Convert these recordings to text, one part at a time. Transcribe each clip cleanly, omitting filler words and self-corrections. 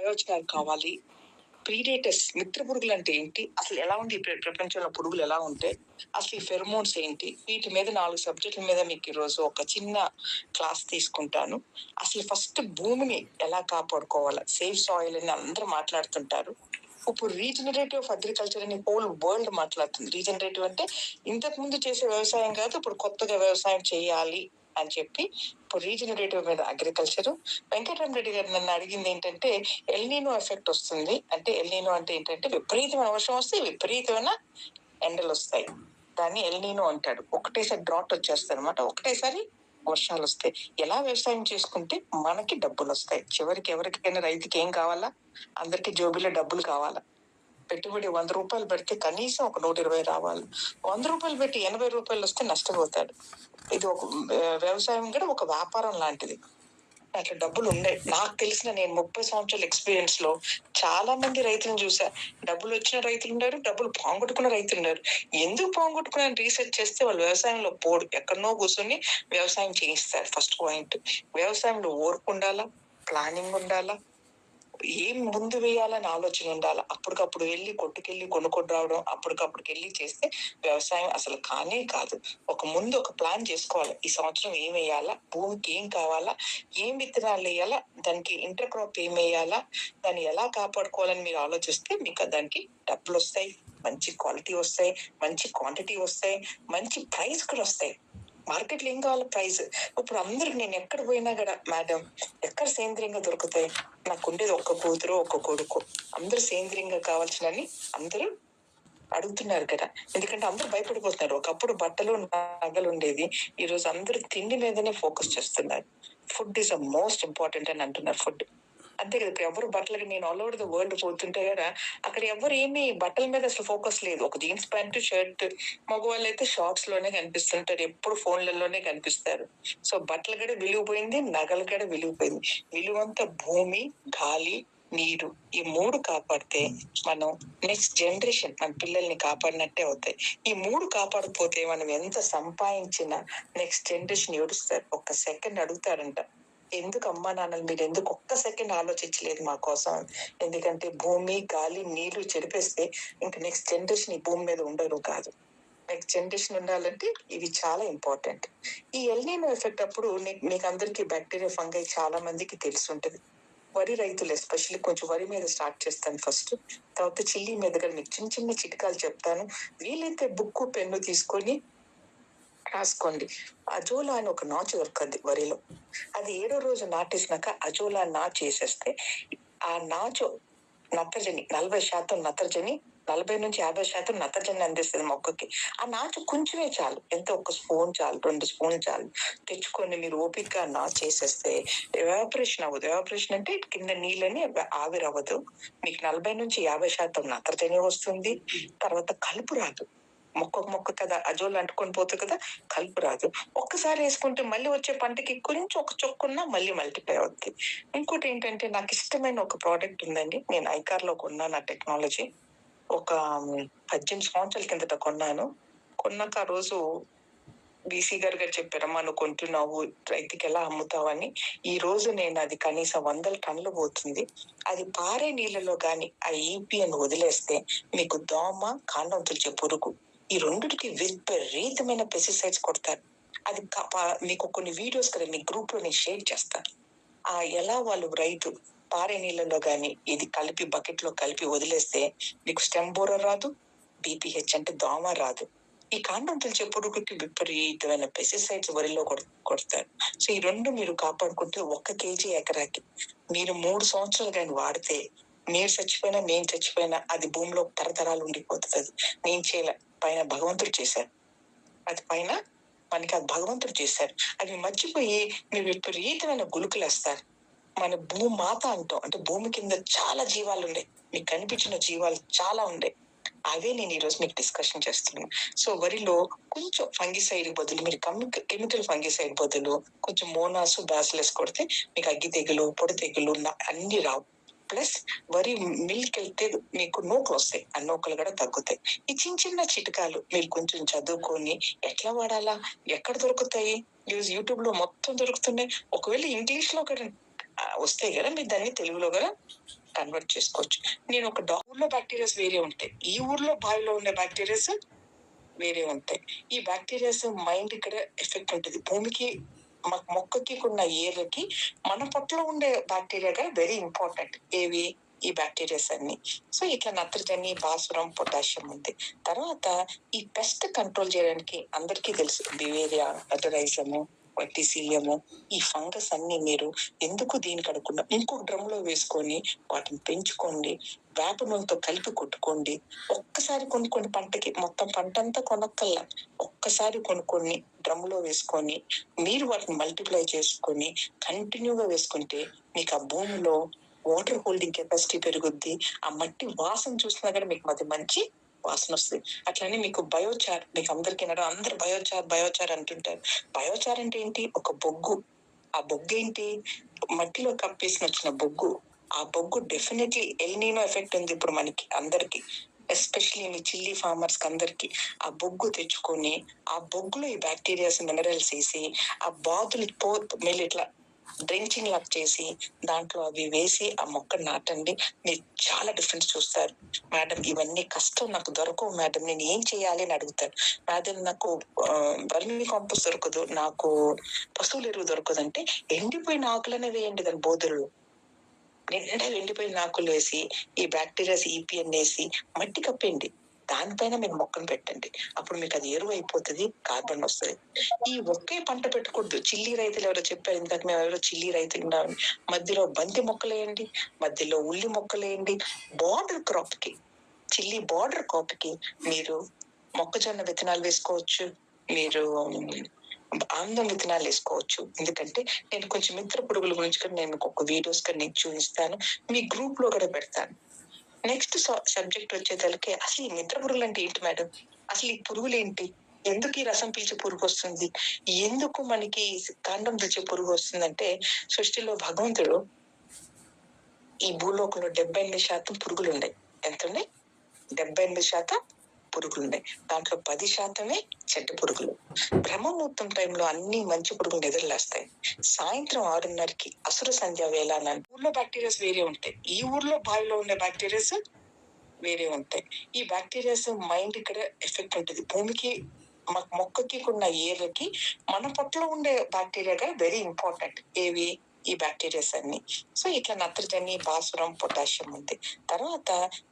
ప్రయోజనాలు కావాలి. ప్రీడేటర్స్, మిత్ర పురుగులు అంటే ఏంటి, అసలు ఎలా ఉంది ప్రపంచంలో పురుగులు ఎలా ఉంటాయి, అసలు ఈ ఫెర్మోన్స్ ఏంటి, వీటి మీద 4 సబ్జెక్టుల మీద మీకు ఈరోజు ఒక చిన్న క్లాస్ తీసుకుంటాను. అసలు ఫస్ట్ భూమిని ఎలా కాపాడుకోవాలా, సేఫ్ సాయిల్ అని అందరూ మాట్లాడుతుంటారు. ఇప్పుడు రీజనరేటివ్ ఆఫ్ అగ్రికల్చర్ అని హోల్ వరల్డ్ మాట్లాడుతుంది. రీజనరేటివ్ అంటే ఇంతకు ముందు చేసే వ్యవసాయం కాదు, ఇప్పుడు కొత్తగా వ్యవసాయం చేయాలి అని చెప్పి ఇప్పుడు రీజనరేటివ్ మీద అగ్రికల్చర్. వెంకటరామరెడ్డి గారు నన్ను అడిగింది ఏంటంటే ఎల్నినో ఎఫెక్ట్ వస్తుంది అంటే, ఎల్నినో అంటే ఏంటంటే విపరీతమైన వర్షం వస్తే విపరీతమైన ఎండలు వస్తాయి, దాన్ని ఎల్నినో అంటాడు. ఒకటేసారి డ్రాట్ వచ్చేస్తాయి అనమాట, ఒకటేసారి వర్షాలు వస్తాయి. ఎలా వ్యవసాయం చేసుకుంటే మనకి డబ్బులు వస్తాయి, చివరికి ఎవరికైనా రైతుకి ఏం కావాలా, అందరికి జోబీలో డబ్బులు కావాలా. పెట్టుబడి 100 రూపాయలు పెడితే కనీసం ఒక 120 రావాలి. 100 రూపాయలు పెట్టి 80 రూపాయలు వస్తే నష్టపోతాడు. ఇది ఒక వ్యవసాయం కూడా ఒక వ్యాపారం లాంటిది. అట్లా డబ్బులు ఉన్నాయి. నాకు తెలిసిన నేను 30 సంవత్సరాల ఎక్స్పీరియన్స్ లో చాలా మంది రైతులను చూసా. డబ్బులు వచ్చిన రైతులు ఉన్నారు, డబ్బులు పోగొట్టుకున్న రైతులు ఉన్నారు. ఎందుకు పోగొట్టుకున్న రీసెర్చ్ చేస్తే వాళ్ళు వ్యవసాయంలో పోడు, ఎక్కడనో కూర్చొని వ్యవసాయం చేయిస్తారు. ఫస్ట్ పాయింట్, వ్యవసాయంలో ఓర్పు ఉండాలా, ప్లానింగ్ ఉండాలా, ఏం ముందు వేయాలని ఆలోచన ఉండాలి. అప్పటికప్పుడు వెళ్ళి కొట్టుకెళ్ళి కొనుక్కొని రావడం, అప్పటికప్పుడుకి వెళ్ళి చేస్తే వ్యవసాయం అసలు కానే కాదు. ముందు ఒక ప్లాన్ చేసుకోవాలి. ఈ సంవత్సరం ఏం వేయాలా, భూమికి ఏం కావాలా, ఏం విత్తనాలు వేయాలా, దానికి ఇంటర్ క్రాప్ ఏం వేయాలా, దాన్ని ఎలా కాపాడుకోవాలని మీరు ఆలోచిస్తే మీకు దానికి డబ్బులు వస్తాయి, మంచి క్వాలిటీ వస్తాయి, మంచి క్వాంటిటీ వస్తాయి, మంచి ప్రైస్ కూడా వస్తాయి. మార్కెట్ లో ఏం కావాలి, ప్రైస్. ఇప్పుడు అందరికి నేను ఎక్కడ పోయినా కూడా, మేడం ఎక్కడ సేంద్రియంగా దొరుకుతాయి, నాకు ఉండేది ఒక్క కూతురు ఒక్క కొడుకు, అందరూ సేంద్రియంగా కావాల్సినని అందరూ అడుగుతున్నారు కదా. ఎందుకంటే అందరూ భయపడిపోతున్నారు. ఒకప్పుడు బట్టలు నగలు ఉండేది, ఈ రోజు అందరూ తిండి మీదనే ఫోకస్ చేస్తున్నారు. Food is the most important అని అంటున్నారు. ఫుడ్ అంతే కదా. ఇప్పుడు ఎవరు బట్టలకి, నేను ఆల్ ఓవర్ ద వరల్డ్ పోతుంటే కదా, అక్కడ ఎవరు ఏమి బట్టల మీద అసలు ఫోకస్ లేదు. ఒక జీన్స్ ప్యాంట్ షర్ట్, మగవాళ్ళు అయితే షార్ట్స్ లోనే కనిపిస్తుంటారు, ఎప్పుడు ఫోన్లలోనే కనిపిస్తారు. సో బట్టలు కూడా విలువపోయింది, నగలు కూడా విలువపోయింది. విలువంతా భూమి, గాలి, నీరు, ఈ 3 కాపాడితే మనం నెక్స్ట్ జనరేషన్, మన పిల్లల్ని కాపాడినట్టే అవుతాయి. ఈ 3 కాపాడకపోతే మనం ఎంత సంపాదించినా నెక్స్ట్ జనరేషన్ ఏడుస్తారు. ఒక్క సెకండ్ అడుగుతారంట, ఎందుకు అమ్మా నాన్నలు మీరు ఎందుకు ఒక్క సెకండ్ ఆలోచించలేదు మా కోసం. ఎందుకంటే భూమి, గాలి, నీళ్లు చెరిపేస్తే ఇంకా నెక్స్ట్ జనరేషన్ ఈ భూమి మీద ఉండరు కాదు. నెక్స్ట్ జనరేషన్ ఉండాలంటే ఇవి చాలా ఇంపార్టెంట్. ఈ ఎల్నినో ఎఫెక్ట్ అప్పుడు మీకు అందరికి బ్యాక్టీరియా, ఫంగై చాలా మందికి తెలిసి ఉంటది. వరి రైతులు ఎస్పెషల్లీ, కొంచెం వరి మీద స్టార్ట్ చేస్తాను ఫస్ట్, తర్వాత చిల్లీ మీద కూడా మీకు చిన్న చిన్న చిట్కాలు చెప్తాను. వీలైతే బుక్ పెన్ను తీసుకొని రాసుకోండి. అజోలా అని ఒక నాచు దొరకద్ది వరిలో, అది 7వ రోజు నాటేసినాక అజోలా నాచు వేసేస్తే ఆ నాచు నత్రజని 40% నత్రజని, 40-50% నత్రజని అందిస్తుంది మొక్కకి. ఆ నాచు కొంచెమే చాలు, ఎంత ఒక స్పూన్ చాలు, 2 స్పూన్లు చాలు. తెచ్చుకొని మీరు ఓపిక నాచు చేసేస్తే ఎవాపరేషన్ అవ్వదు. ఎవాపరేషన్ అంటే కింద నీళ్ళని ఆవిరవ్వదు. మీకు 40-50% నత్రజని వస్తుంది. తర్వాత కలుపు రాదు. మొక్క కదా అజోల్ అంటుకొని పోతుంది కదా, కలుపు రాదు. ఒక్కసారి వేసుకుంటే మళ్ళీ వచ్చే పంటకి కొంచెం ఒక చొక్కున్నా మళ్ళీ మల్టిప్లై అవుతుంది. ఇంకోటి ఏంటంటే, నాకు ఇష్టమైన ఒక ప్రోడక్ట్ ఉందండి, నేను ఐకార్ లో కొన్నాను. ఆ టెక్నాలజీ ఒక 18 సంవత్సరాల కిందట కొన్నాను. కొన్నాక ఆ రోజు బీసీ గారు చెప్పారమ్మా, నువ్వు కొంటున్నావు, రైతుకి ఎలా అమ్ముతావని. ఈ రోజు నేను అది కనీసం 100 టన్నులు పోతుంది. అది పారే నీళ్ళలో గాని ఆ ఈపీఎన్ వదిలేస్తే మీకు దోమ, కాండం తుల్చే పురుగు, ఈ రెండిటికి విపరీతమైన పెస్టిసైడ్స్ కొడతారు. అది మీకు కొన్ని వీడియోస్ కదా మీ గ్రూప్ లో నేను షేర్ చేస్తాను. ఎలా వాళ్ళు రైతు పారే నీళ్ళలో గాని ఇది కలిపి బకెట్ లో కలిపి వదిలేస్తే మీకు స్టెమ్ బోరర్ రాదు, బీపీహెచ్ అంటే దోమ రాదు. ఈ కాండం తుల్చే పురుగుకి విపరీతమైన పెస్టిసైడ్స్ వరిలో కొడతారు. సో ఈ 2 మీరు కాపాడుకుంటే 1 కేజీ ఎకరాకి మీరు 3 సంవత్సరాలు కానీ వాడితే, మీరు చచ్చిపోయినా నేను చచ్చిపోయినా అది భూమిలో తరతరాలు ఉండిపోతుంది. నేను చేయలే, పైన భగవంతుడు చేశారు. అది పైన మనకి అది భగవంతుడు చేశారు. అది మర్చిపోయి మీరు విపరీతమైన గులుకులేస్తారు. మన భూమాత అంటాం, అంటే భూమి కింద చాలా జీవాలు ఉండే, మీకు కనిపించిన జీవాలు చాలా ఉండే, అవే నేను ఈ రోజు మీకు డిస్కషన్ చేస్తున్నాను. సో వరిలో కొంచెం ఫంగిసైడ్ బదులు మీరు కెమికల్ ఫంగిసైడ్ బదులు కొంచెం మోనాసు, బ్యాసిలస్ కొడితే మీకు అగ్గి తెగులు, పొడి తెగులు అన్ని రావు. ప్లస్ వరి మిల్క్ వెళ్తే మీకు నూకలు వస్తాయి, ఆ నూకలు కూడా తగ్గుతాయి. ఈ చిన్న చిన్న చిట్కాలు మీరు కొంచెం చదువుకొని ఎట్లా వాడాలా, ఎక్కడ దొరుకుతాయి, యూట్యూబ్ లో మొత్తం దొరుకుతున్నాయి. ఒకవేళ ఇంగ్లీష్ లో కూడా వస్తాయి కదా, మీరు దాన్ని తెలుగులో కూడా కన్వర్ట్ చేసుకోవచ్చు. నేను ఒక ఊర్లో బ్యాక్టీరియాస్ వేరే ఉంటాయి, ఈ ఊర్లో బావిలో ఉండే బ్యాక్టీరియాస్ వేరే ఉంటాయి. ఈ బ్యాక్టీరియాస్ మైండ్ ఇక్కడ ఎఫెక్ట్ ఉంటుంది. భూమికి మొక్కకి ఉన్న ఏర్లకి మన పొట్టలో ఉండే బ్యాక్టీరియా వెరీ ఇంపార్టెంట్. ఏవి? ఈ బ్యాక్టీరియాస్ అన్ని. సో ఇట్లా నత్రజని, భాస్వరం, పొటాషియం ఉంది. తర్వాత ఈ పెస్ట్ కంట్రోల్ చేయడానికి అందరికీ తెలుసు బివేరియా, అటరైజము, వర్టిసిలియము, ఈ ఫంగస్ అన్ని మీరు ఎందుకు దీనికి అడగకుండా ఇంకొక డ్రమ్ లో వేసుకొని వాటిని పెంచుకోండి. వేప నూనెతో కలిపి కొట్టుకోండి. ఒక్కసారి కొనుక్కోండి, పంటకి మొత్తం పంట అంతా కొనక్కల్లా. ఒక్కసారి కొనుక్కొని డ్రమ్ లో వేసుకొని మీరు వాటిని మల్టిప్లై చేసుకొని కంటిన్యూగా వేసుకుంటే మీకు ఆ భూమిలో వాటర్ హోల్డింగ్ కెపాసిటీ పెరుగుద్ది. ఆ మట్టి వాసన చూసినా కానీ మీకు అది మంచి వాసన వస్తుంది. అట్లానే మీకు బయోచార్, మీకు అందరికీ అందరు బయోచార్ అంటుంటారు. బయోచార్ అంటే ఏంటి? ఒక బొగ్గు. ఆ బొగ్గు ఏంటి? మట్టిలో కప్పేసిన వచ్చిన బొగ్గు. ఆ బొగ్గు డెఫినెట్లీ ఎల్నినో ఎఫెక్ట్ ఉంది ఇప్పుడు మనకి అందరికి, ఎస్పెషలీ మీ చిల్లీ ఫార్మర్స్ కి అందరికి. ఆ బొగ్గు తెచ్చుకొని ఆ బొగ్గులో ఈ బ్యాక్టీరియాస్, మినరల్స్ వేసి ఆ బాతులు మళ్ళీ ఇట్లా డ్రింకింగ్ లాక్ చేసి దాంట్లో అవి వేసి ఆ మొక్క నాటండి. మీరు చాలా డిఫరెన్స్ చూస్తారు. మేడం ఇవన్నీ కష్టం, నాకు దొరకవు మేడం, నేను ఏం చేయాలి అని అడుగుతారు. మేడం నాకు వర్మి కాంపోస్ట్ దొరకదు, నాకు పశువుల ఎరువు దొరకదు అంటే ఎండిపోయిన ఆకులనే వేయండి దాని బోధులు. నిండా ఎండిపోయిన ఆకులు వేసి ఈ బ్యాక్టీరియాస్ ఈపీఎన్ వేసి మట్టి కప్పండి. దానిపైన మీరు మొక్కను పెట్టండి. అప్పుడు మీకు అది ఎరువు అయిపోతుంది, కార్బన్ వస్తుంది. ఈ ఒకే పంట పెట్టకూడదు. చిల్లీ రైతులు ఎవరో చెప్పారు ఇందాక, మేము ఎవరో చిల్లీ రైతులు ఉన్నామని. మధ్యలో బంతి మొక్కలు వేయండి, మధ్యలో ఉల్లి మొక్కలు వేయండి. బార్డర్ క్రాప్ కి, చిల్లీ బార్డర్ క్రాప్ కి మీరు మొక్కజొన్న విత్తనాలు వేసుకోవచ్చు. మీరు ఆందం విత్తనాలు వేసుకోవచ్చు. ఎందుకంటే నేను కొంచెం మిత్ర పురుగుల గురించి కూడా నేను ఒక వీడియోస్ కూడా నేను చూపిస్తాను, మీ గ్రూప్ లో కూడా పెడతాను. నెక్స్ట్ సబ్జెక్ట్ వచ్చేసరికి అసలు ఈ మిత్ర పురుగులు అంటే ఏంటి మేడం? అసలు ఈ పురుగులు ఏంటి? ఎందుకు ఈ రసం పీల్చే పురుగు వస్తుంది? ఎందుకు మనకి కాండం తెచ్చే పురుగు వస్తుందంటే, సృష్టిలో భగవంతుడు ఈ భూలోకంలో 78% పురుగులు ఉన్నాయి. ఎంత ఉన్నాయి? 78% పురుగులు ఉన్నాయి. దాంట్లో 10% చెడ్డ పురుగులు. బ్రహ్మముహూర్తం టైంలో అన్ని మంచి పురుగులు నిద్రలేస్తాయి. సాయంత్రం 6:30కి అసుర సంధ్య వేళ ఊర్లో బ్యాక్టీరియాస్ వేరే ఉంటాయి, ఈ ఊర్లో బావిలో ఉండే బ్యాక్టీరియాస్ వేరే ఉంటాయి. ఈ బ్యాక్టీరియాస్ మైండ్ ఇక్కడ ఎఫెక్ట్ ఉంటుంది. భూమికి మొక్కకి ఉన్న ఏర్లకి మన పొట్టలో ఉండే బ్యాక్టీరియా వెరీ ఇంపార్టెంట్. ఏవి? ఈ బ్యాక్టీరియాస్ అన్ని. సో ఇట్లా నత్రజని, భాస్వరం, పొటాషియం ఉంది. తర్వాత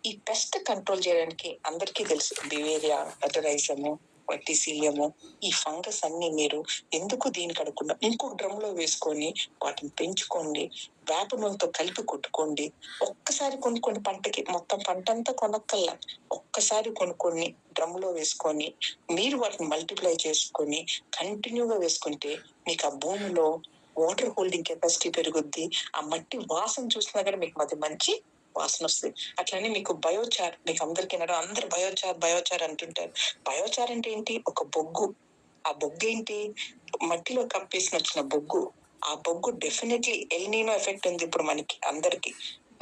ఈ పెస్ట్ కంట్రోల్ చేయడానికి అందరికీ తెలుసు బివేరియా, అటరైజము, వర్టిసిలియము, ఈ ఫంగస్ అన్ని మీరు ఎందుకు దీనికి అడగకుండా ఇంకొక డ్రమ్ లో వేసుకొని వాటిని పెంచుకోండి. వేప నూనెతో కలిపి కొట్టుకోండి. ఒక్కసారి కొనుక్కోండి, పంటకి మొత్తం పంట అంతా కొనక్కల్లా. ఒక్కసారి కొనుక్కొని డ్రమ్ లో వేసుకొని మీరు వాటిని మల్టిప్లై చేసుకొని కంటిన్యూగా వేసుకుంటే మీకు ఆ భూమిలో వాటర్ హోల్డింగ్ కెపాసిటీ పెరుగుద్ది. ఆ మట్టి వాసన చూసినా కానీ మీకు అది మంచి వాసన వస్తుంది. అట్లానే మీకు బయోచార్, మీకు అందరికీ అందరు బయోచార్ అంటుంటారు. బయోచార్ అంటే ఏంటి? ఒక బొగ్గు. ఆ బొగ్గు ఏంటి? మట్టిలో కప్పేసిన వచ్చిన బొగ్గు. ఆ బొగ్గు డెఫినెట్లీ ఎల్నినో ఎఫెక్ట్ ఉంది ఇప్పుడు మనకి అందరికి,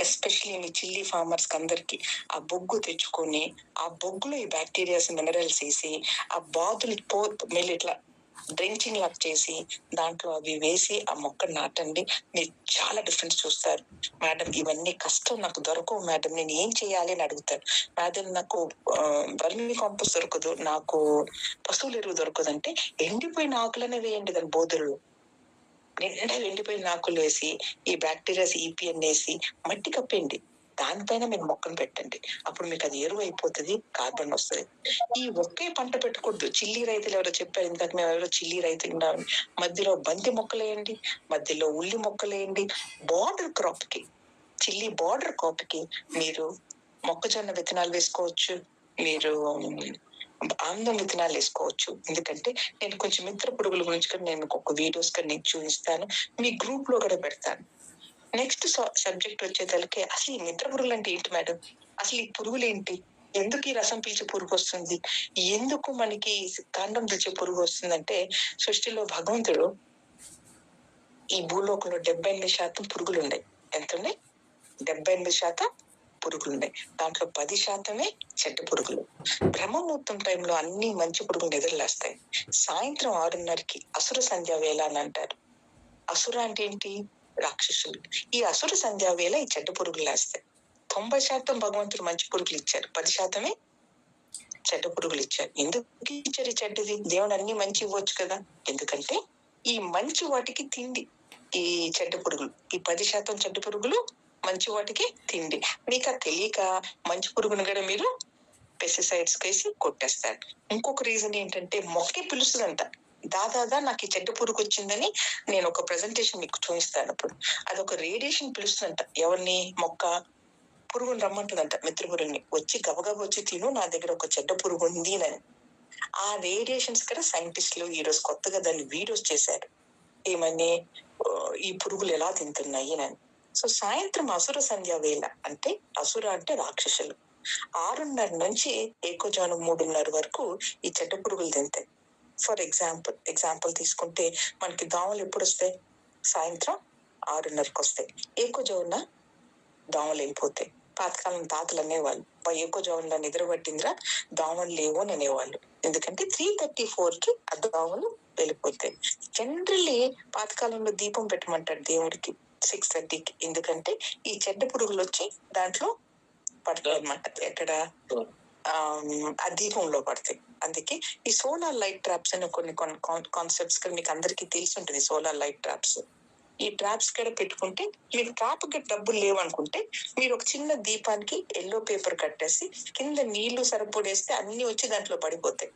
ఎస్పెషలీ మీ చిల్లీ ఫార్మర్స్ కి అందరికి. ఆ బొగ్గు తెచ్చుకొని ఆ బొగ్గులో ఈ బ్యాక్టీరియాస్, మినరల్స్ వేసి ఆ బాతులు మళ్ళీ ఇట్లా డ్రింకింగ్ లాక్ చేసి దాంట్లో అవి వేసి ఆ మొక్క నాటండి. మీరు చాలా డిఫరెన్స్ చూస్తారు. మేడం ఇవన్నీ కష్టం, నాకు దొరకవు మేడం, నేను ఏం చేయాలి అని అడుగుతారు. మేడం నాకు వర్మి కాంపోస్ట్ దొరకదు, నాకు పశువుల ఎరువు దొరకదు అంటే ఎండిపోయిన ఆకులనే వేయండి దాని బోధులు. నిండా ఎండిపోయిన ఆకులు వేసి ఈ బ్యాక్టీరియాస్ ఈపీఎన్ వేసి మట్టి కప్పండి. దానిపైన మీరు మొక్కను పెట్టండి. అప్పుడు మీకు అది ఎరువు అయిపోతుంది, కార్బన్ వస్తుంది. ఈ ఒకే పంట పెట్టకూడదు. చిల్లీ రైతులు ఎవరో చెప్పారు ఇందాక, మేము ఎవరో చిల్లీ రైతులు ఉన్నామని. మధ్యలో బంతి మొక్కలు వేయండి, మధ్యలో ఉల్లి మొక్కలు వేయండి. బార్డర్ క్రాప్ కి, చిల్లీ బార్డర్ క్రాప్ కి మీరు మొక్కజొన్న విత్తనాలు వేసుకోవచ్చు. మీరు ఆందం విత్తనాలు వేసుకోవచ్చు. ఎందుకంటే నేను కొంచెం మిత్ర పురుగుల గురించి కూడా నేను ఒక వీడియోస్ కూడా నేను చూపిస్తాను, మీ గ్రూప్ లో కూడా పెడతాను. నెక్స్ట్ సబ్జెక్ట్ వచ్చేసరికి అసలు ఈ మిత్ర పురుగులు అంటే ఏంటి మేడం? అసలు ఈ పురుగులు ఏంటి? ఎందుకు ఈ రసం పీల్చే పురుగు వస్తుంది? ఎందుకు మనకి కాండం తెచ్చే పురుగు వస్తుందంటే, సృష్టిలో భగవంతుడు ఈ భూలోకంలో 78% పురుగులు ఉన్నాయి. ఎంత ఉన్నాయి? 78% పురుగులు ఉన్నాయి. దాంట్లో 10% చెడ్డ పురుగులు. బ్రహ్మముహూర్తం టైంలో అన్ని మంచి పురుగులు నిద్రలేస్తాయి. సాయంత్రం 6:30కి అసుర సంధ్య వేళ అని అంటారు. అసుర అంటే ఏంటి? రాక్షసులు. ఈ అసుర సంధ్యా వేళ ఈ చెడ్డ పురుగులు లేస్తాయి. 90% భగవంతుడు మంచి పురుగులు ఇచ్చారు, 10% చెడ్డ పురుగులు ఇచ్చారు. ఎందుకు ఇచ్చారు ఈ చెడ్డది? దేవుడు అన్ని మంచి ఇవ్వచ్చు కదా. ఎందుకంటే ఈ మంచి వాటికి తిండి ఈ చెడ్డ పురుగులు, ఈ 10% చెడ్డ పురుగులు మంచి వాటికి తిండి. మీకు తెలియక మంచి పురుగును కూడా మీరు పెస్టిసైడ్స్ వేసి కొట్టేస్తారు. ఇంకొక రీజన్ ఏంటంటే మొక్కే పిలుస్తుందంట, దాదాదా నాకు ఈ చెడ్డ పురుగు వచ్చిందని. నేను ఒక ప్రెజెంటేషన్ మీకు చూపిస్తాను. అప్పుడు అదొక రేడియేషన్ పిలుస్తుందంట. ఎవరిని? మొక్క పురుగుని రమ్మంటుందంట, మిత్ర పురుగుని. వచ్చి గబగబ వచ్చి తిను, నా దగ్గర ఒక చెడ్డ పురుగు ఉంది అని. ఆ రేడియేషన్స్ కూడా సైంటిస్టులు ఈ రోజు కొత్తగా దాన్ని వీడియోస్ చేశారు. ఏమని? ఈ పురుగులు ఎలా తింటున్నాయి అని. సో సాయంత్రం అసుర సంధ్య వేళ, అంటే అసుర అంటే రాక్షసులు, 6:30 నుంచి ఏకోజాను 3:30 వరకు ఈ చెడ్డ పురుగులు తింటాయి. ఫర్ ఎగ్జాంపుల్ తీసుకుంటే మనకి దోమలు ఎప్పుడు వస్తాయి? సాయంత్రం 6:30కి వస్తాయి. ఏకోజామున దోమలు వెళ్ళిపోతాయి. పాతకాలం తాతలు అనేవాళ్ళు, ఏకోజామున నిద్ర పట్టిందిరా దోమలు లేవు అని అనేవాళ్ళు. ఎందుకంటే 3:34కి ఆ దోమలు వెళ్ళిపోతాయి. జనరల్లీ పాతకాలంలో దీపం పెట్టమంటాడు దేవుడికి 6:30కి. ఎందుకంటే ఈ చెడ్డ పురుగులు వచ్చి దాంట్లో పడతాయి అన్నమాట. ఎక్కడ? ఆ దీపంలో పడతాయి. అందుకే ఈ సోలార్ లైట్ ట్రాప్స్ అని కొన్ని కాన్సెప్ట్స్ మీకు అందరికీ తెలిసి ఉంటుంది. సోలార్ లైట్ ట్రాప్స్, ఈ ట్రాప్స్ కూడా పెట్టుకుంటే మీకు ట్రాప్ కి డబ్బులు లేవనుకుంటే మీరు ఒక చిన్న దీపానికి ఎల్లో పేపర్ కట్టేసి కింద నీళ్లు సరిపడేస్తే అన్ని వచ్చి దాంట్లో పడిపోతాయి.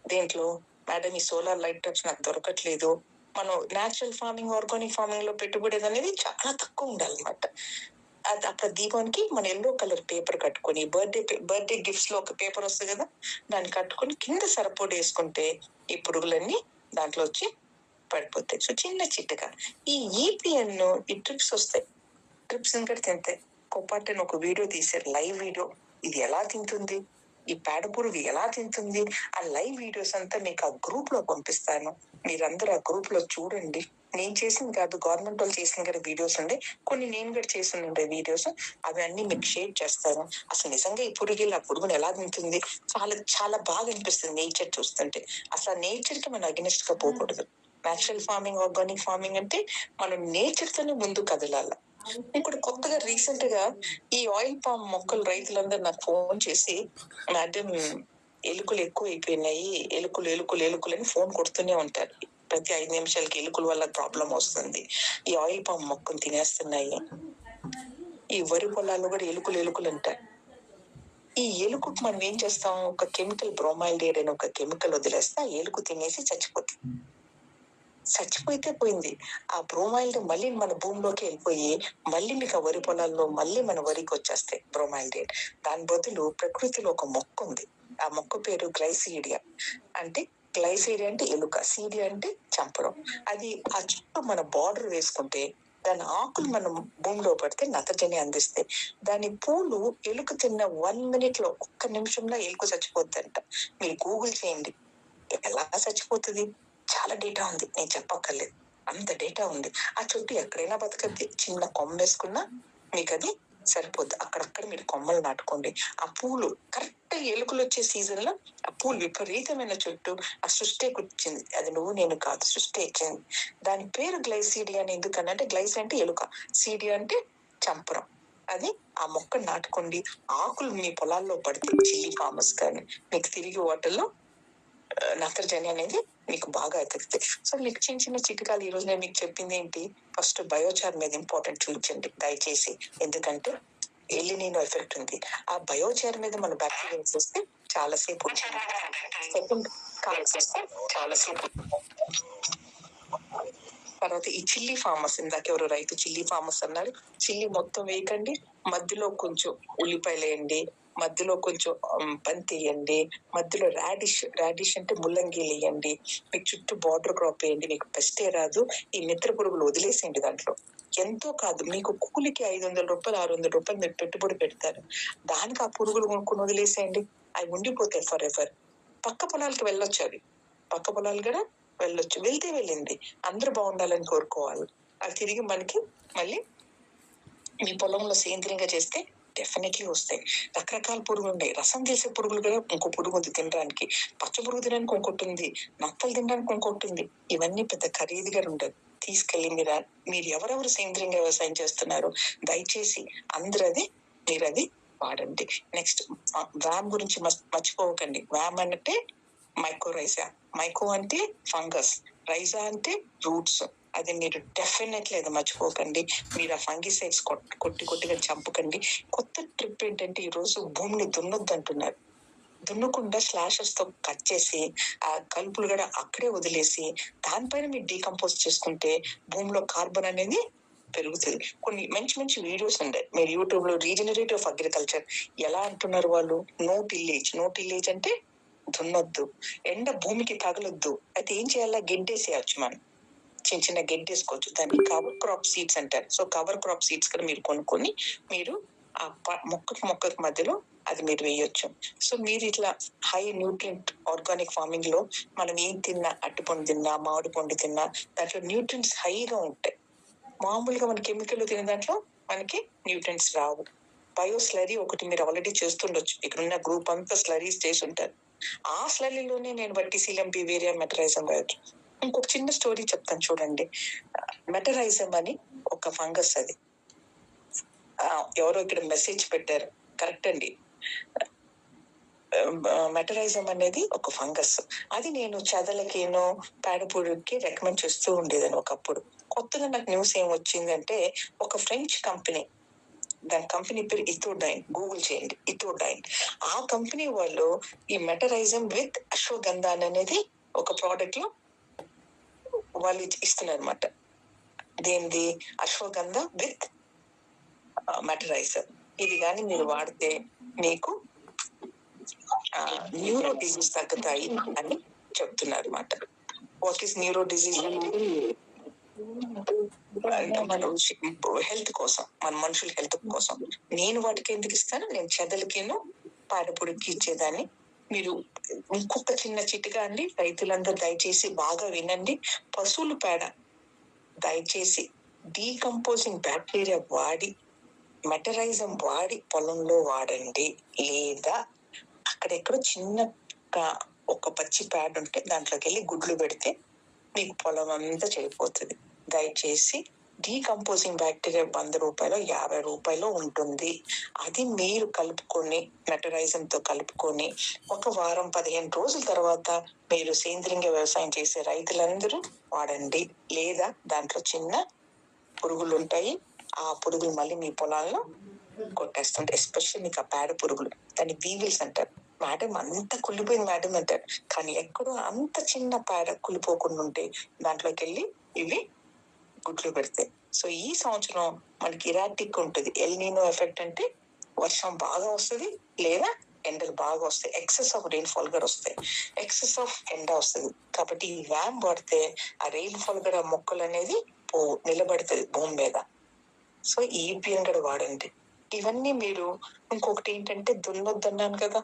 దేంట్లో? మేడం ఈ సోలార్ లైట్ ట్రాప్స్ నాకు దొరకట్లేదు. మనం న్యాచురల్ ఫార్మింగ్, ఆర్గానిక్ ఫార్మింగ్ లో పెట్టుబడి అనేది చాలా తక్కువ ఉండాలన్నమాట. అది అక్కడ దీపానికి మన ఎల్లో కలర్ పేపర్ కట్టుకొని, బర్త్డే గిఫ్ట్స్ లో ఒక పేపర్ వస్తుంది కదా, దాన్ని కట్టుకొని కింద సరిపోటు వేసుకుంటే ఈ పురుగులన్నీ దాంట్లో వచ్చి పడిపోతాయి. సో చిన్న చిట్టగా ఈ ఈపిఎన్ ఈ ట్రిప్స్ వస్తాయి, ట్రిప్స్ ఇంకా తింటాయి. కొప్పాటని ఒక వీడియో తీశారు, లైవ్ వీడియో. ఇది ఎలా తింటుంది, ఈ పేడ పురుగు ఎలా తింటుంది, ఆ లైవ్ వీడియోస్ అంతా మీకు ఆ గ్రూప్ లో పంపిస్తాను. మీరందరూ ఆ గ్రూప్ లో చూడండి. నేను చేసింది కాదు, గవర్నమెంట్ వాళ్ళు చేసిన కదా వీడియోస్ ఉండే, కొన్ని నేను కూడా చేసి ఉండే వీడియోస్, అవి అన్ని మీకు షేర్ చేస్తాను. అసలు నిజంగా ఈ పురుగు ఆ పురుగును ఎలా తింటుంది, చాలా చాలా బాగా అనిపిస్తుంది నేచర్ చూస్తుంటే. అసలు నేచర్ కి మనం అగెనిస్ట్ గా పోకూడదు. న్యాచురల్ ఫార్మింగ్, ఆర్గానిక్ ఫార్మింగ్ అంటే మనం నేచర్ తోనే ముందు కదలాల. ఇప్పుడు కొత్తగా రీసెంట్ గా ఈ ఆయిల్ పామ్ మొక్కలు రైతులందరూ నాకు ఫోన్ చేసి, మేడం ఎలుకలు ఎక్కువ అయిపోయినాయి, ఎలుకలు అని ఫోన్ కొడుతూనే ఉంటారు. ప్రతి 5 నిమిషాలకి ఎలుకల వల్ల ప్రాబ్లం వస్తుంది, ఈ ఆయిల్ పామ్ మొక్కలు తినేస్తున్నాయి. ఈ వరి పొలాల్లో కూడా ఎలుకలు అంటారు. ఈ ఎలుకకు మనం ఏం చేస్తాం? ఒక కెమికల్, బ్రోమైల్డేట్ అని ఒక కెమికల్ వదిలేస్తే ఆ ఎలుక తినేసి చచ్చిపోతే పోయింది. ఆ బ్రోమైల్డ్ మళ్ళీ మన భూమిలోకి వెళ్ళిపోయి మళ్ళీ మీకు ఆ వరి పొలాల్లో మళ్ళీ మన వరికి వచ్చేస్తాయి బ్రోమైల్డేట్. దాని బదులు ప్రకృతిలో ఒక మొక్క ఉంది, ఆ మొక్క పేరు గ్లైసీడియా. అంటే గ్లైసీడియా అంటే ఎలుక, సీడియా అంటే చంపడం. అది ఆ చుట్టూ మన బార్డర్ వేసుకుంటే దాని ఆకులు మనం భూమిలో పడితే నత్రజని అందిస్తాయి. దాని పూలు ఎలుక తిన్న 1 minute లో, 1 నిమిషంలో ఎలుక చచ్చిపోద్దంట. మీరు గూగుల్ చేయండి ఎలా చచ్చిపోతుంది. చాలా డేటా ఉంది, నేను చెప్పక్కర్లేదు, అంత డేటా ఉంది. ఆ చుట్టూ ఎక్కడైనా బతకద్ది, చిన్న కొమ్మ వేసుకున్నా మీకు అది సరిపోద్ది. అక్కడక్కడ మీరు కొమ్మలు నాటుకోండి. ఆ పూలు కరెక్ట్ ఎలుకలు వచ్చే సీజన్ లో ఆ పూలు విపరీతమైన చుట్టూ ఆ సృష్టి కూర్చింది. అది నువ్వు నేను కాదు, సృష్టి ఇచ్చింది. దాని పేరు గ్లైసీడియా అని ఎందుకనంటే, గ్లైస్ అంటే ఎలుక, సీడియా అంటే చంపురం. అది ఆ మొక్క నాటుకోండి. ఆకులు మీ పొలాల్లో పడితే చిల్లీ ఫార్మర్స్ కానీ మీకు తిరిగి వాటర్లో నత్రజని అనేది మీకు బాగా ఎదుగుతాయి. సో మీకు చిన్న చిన్న చిట్కాలు ఈ రోజు నేను మీకు చెప్పింది ఏంటి? ఫస్ట్ బయోచార్ మీద ఇంపార్టెంట్ చూపించండి దయచేసి. ఎందుకంటే ఎలినినో ఎఫెక్ట్ ఉంది. ఆ బయోచార్ మీద మన బ్యాక్టీరియా చేస్తే చాలాసేపు ఉంటుంది. సెకండ్ కాల్సేస్తే చాలాసేపు. తర్వాత ఈ చిల్లీ ఫార్మర్స్, ఇందాక ఎవరు రైతు చిల్లీ ఫార్మర్స్ అన్నారు, చిల్లీ మొత్తం వేయకండి, మధ్యలో కొంచెం ఉల్లిపాయలు వేయండి, మధ్యలో కొంచెం బంతి వేయండి, మధ్యలో రాడిష్ అంటే ముల్లంగీలు వేయండి, మీకు చుట్టూ బార్డర్ క్రాప్ వేయండి. మీకు పెస్టే రాదు. ఈ మిత్ర పురుగులు వదిలేసేయండి దాంట్లో. ఎంతో కాదు, మీకు కూలికి 500 రూపాయలు 600 రూపాయలు మీరు పెట్టుబడి పెడతారు, దానికి ఆ పురుగులు కొనుక్కొని వదిలేసేయండి. అవి ఉండిపోతాయి ఫర్ ఎవర్. పక్క పొలాలకి వెళ్ళొచ్చు, అవి పక్క పొలాలు కూడా వెళ్ళొచ్చు. వెళ్తే వెళ్ళింది, అందరూ బాగుండాలని కోరుకోవాలి. అది తిరిగి మనకి మళ్ళీ మీ పొలంలో సేంద్రియంగా చేస్తే డెఫినెట్లీ వస్తాయి. రకరకాల పురుగులు ఉన్నాయి. రసం చేసే పురుగులు కూడా ఇంకో పురుగు ఉంది తినడానికి, పచ్చ పురుగు తినడానికి ఇంకోటి ఉంది, నత్తలు తినడానికి ఇంకోటి ఉంది. ఇవన్నీ పెద్ద ఖరీదుగా ఉండదు. తీసుకెళ్ళి మీరు ఎవరెవరు సేంద్రియంగా వ్యవసాయం చేస్తున్నారు దయచేసి అందరూ అది మీరు అది వాడండి. నెక్స్ట్ వ్యామ్ గురించి మర్చిపోకండి. వ్యామ్ అంటే మైకోరైజా. మైకో అంటే ఫంగస్, రైజా అంటే రూట్స్. అది మీరు డెఫినెట్లీ అది మర్చిపోకండి. మీరు ఆ ఫంగిసైడ్స్ కొట్టిగా చంపకండి. కొత్త ట్రిప్ ఏంటంటే ఈ రోజు భూమిని దున్నొద్దు అంటున్నారు. దున్నకుండా స్లాషర్స్ తో కట్ చేసి ఆ కలుపులు కూడా అక్కడే వదిలేసి దానిపైన మీరు డీకంపోజ్ చేసుకుంటే భూమిలో కార్బన్ అనేది పెరుగుతుంది. కొన్ని మంచి మంచి వీడియోస్ ఉన్నాయి. మీరు యూట్యూబ్ లో రీజనరేటివ్ ఆఫ్ అగ్రికల్చర్ ఎలా అంటున్నారు వాళ్ళు, నో టిల్లేజ్ అంటే దున్నొద్దు, ఎండ భూమికి తగలొద్దు. అయితే ఏం చేయాలా, గెడ్డేసేయచ్చు. మనం చిన్న చిన్న గెడ్డేసుకోవచ్చు. దాన్ని కవర్ క్రాప్ సీడ్స్ అంటారు. సో కవర్ క్రాప్ సీడ్స్ కూడా మీరు కొనుక్కొని మీరు ఆ మొక్కకి మధ్యలో అది మీరు వేయొచ్చు. సో మీరు ఇట్లా హై న్యూట్రియంట్ ఆర్గానిక్ ఫార్మింగ్ లో మనం ఏం తిన్నా, అరటిపండు తిన్నా, మామిడి పండు తిన్నా, దాంట్లో న్యూట్రియంట్స్ హైగా ఉంటాయి. మామూలుగా మన కెమికల్ తినే దాంట్లో మనకి న్యూట్రియంట్స్ రావు. బయో స్లరీ ఒకటి మీరు ఆల్రెడీ చేస్తుండొచ్చు. ఇక్కడ ఉన్న గ్రూప్ అంతా స్లరీస్ చేసి ఉంటారు. ఆ స్లరీలోనే నేను వర్టిసిలియం బివేరియా మెటరైజం వాడచ్చు. ఇంకొక చిన్న స్టోరీ చెప్తాను చూడండి. మెటరైజం అని ఒక ఫంగస్, అది ఎవరో ఇక్కడ మెసేజ్ పెట్టారు, కరెక్ట్ అండి. మెటరైజం అనేది ఒక ఫంగస్. అది నేను చెదలకిను పేడపూడికి రికమెండ్ చేస్తూ ఉండేదాన్ని ఒకప్పుడు. కొత్తగా నాకు న్యూస్ ఏం వచ్చిందంటే, ఒక ఫ్రెంచ్ కంపెనీ, దాని కంపెనీ పేరు ఇథోడైన్, గూగుల్ చేయండి ఇథోడైన్. ఆ కంపెనీ వాళ్ళు ఈ మెటరైజం విత్ అశ్వగంధా అనేది ఒక ప్రోడక్ట్ లో వాళ్ళు ఇస్తున్నారు అనమాట. దేనిది, అశ్వగంధ విత్ మెటరైజర్. ఇది కానీ మీరు వాడితే మీకు న్యూరో డిజీజ్ తగ్గుతాయి అని చెప్తున్నారు అనమాట. వాట్ ఈస్ న్యూరో డిజీజ్ అంటే మన హెల్త్ కోసం, మన మనుషుల హెల్త్ కోసం. నేను వాటికి ఎందుకు ఇస్తాను, నేను చెదలకేను పాడపొడికి ఇచ్చేదాన్ని. మీరు ఇంకొక చిన్న చిట్కా అండి, రైతులందరూ దయచేసి బాగా వినండి. పశువుల పేడ దయచేసి డీకంపోజింగ్ బ్యాక్టీరియా వాడి మెటరైజం వాడి పొలంలో వాడండి. లేదా అక్కడెక్కడో చిన్న ఒక పచ్చి ప్యాడ్ ఉంటే దాంట్లోకి వెళ్ళి గుడ్లు పెడితే మీకు పొలం అంతా చెడిపోతుంది. దయచేసి డీకంపోజింగ్ బ్యాక్టీరియా 100 రూపాయలు 50 రూపాయలు ఉంటుంది. అది మీరు కలుపుకొని మెటరైజం తో కలుపుకొని ఒక వారం 15 రోజుల తర్వాత మీరు సేంద్రియ వ్యవసాయం చేసే రైతులందరూ వాడండి. లేదా దాంట్లో చిన్న పురుగులు ఉంటాయి, ఆ పురుగులు మళ్ళీ మీ పొలాల్లో కొట్టేస్తుంటాయి. ఎస్పెషల్లీ మీకు ఆ పేడ పురుగులు, దాన్ని వీవిల్స్ అంటారు. మేడం అంత కుళ్ళిపోయింది మేడం అంటారు, కానీ ఎక్కడో అంత చిన్న పేడ కుళ్ళిపోకుండా ఉంటే దాంట్లోకి వెళ్ళి ఇవి గుడ్లు పెడతాయి. సో ఈ సంవత్సరం మనకి ఇరాటిక్ ఉంటుంది. ఎల్నినో ఎఫెక్ట్ అంటే వర్షం బాగా వస్తుంది లేదా ఎండలు బాగా వస్తాయి. ఎక్సెస్ ఆఫ్ రెయిన్ ఫాల్ కూడా వస్తాయి, ఎక్సెస్ ఆఫ్ ఎండ వస్తుంది. కాబట్టి ఈ వ్యామ్ పడితే ఆ రెయిన్ ఫాల్ కూడా మొక్కలు అనేది నిలబడుతుంది భూమి మీద. సో ఈ ఈపీఎన్ కూడా వాడండి. ఇవన్నీ మీరు ఇంకొకటి ఏంటంటే దున్నొద్దన్నాను కదా,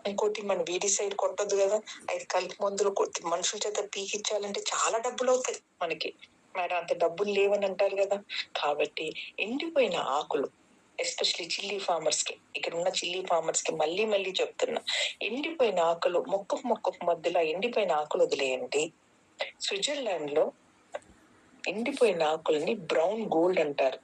ఇంకోటి మన వీడి సైడ్ కొట్టొద్దు కదా. అయితే కలుపు మందులు కొట్టి మనుషుల చేత పీకిచ్చాలంటే చాలా డబ్బులు అవుతాయి మనకి. మేడం అంత డబ్బులు లేవని అంటారు కదా. కాబట్టి ఎండిపోయిన ఆకులు, ఎస్పెషలీ చిల్లీ ఫార్మర్స్ కి, ఇక్కడ ఉన్న చిల్లీ ఫార్మర్స్ కి మళ్ళీ మళ్ళీ చెప్తున్నా, ఎండిపోయిన ఆకులు మొక్కకు మధ్యలో ఎండిపోయిన ఆకులు వదిలేయండి. స్విట్జర్లాండ్ లో ఎండిపోయిన ఆకుల్ని బ్రౌన్ గోల్డ్ అంటారు.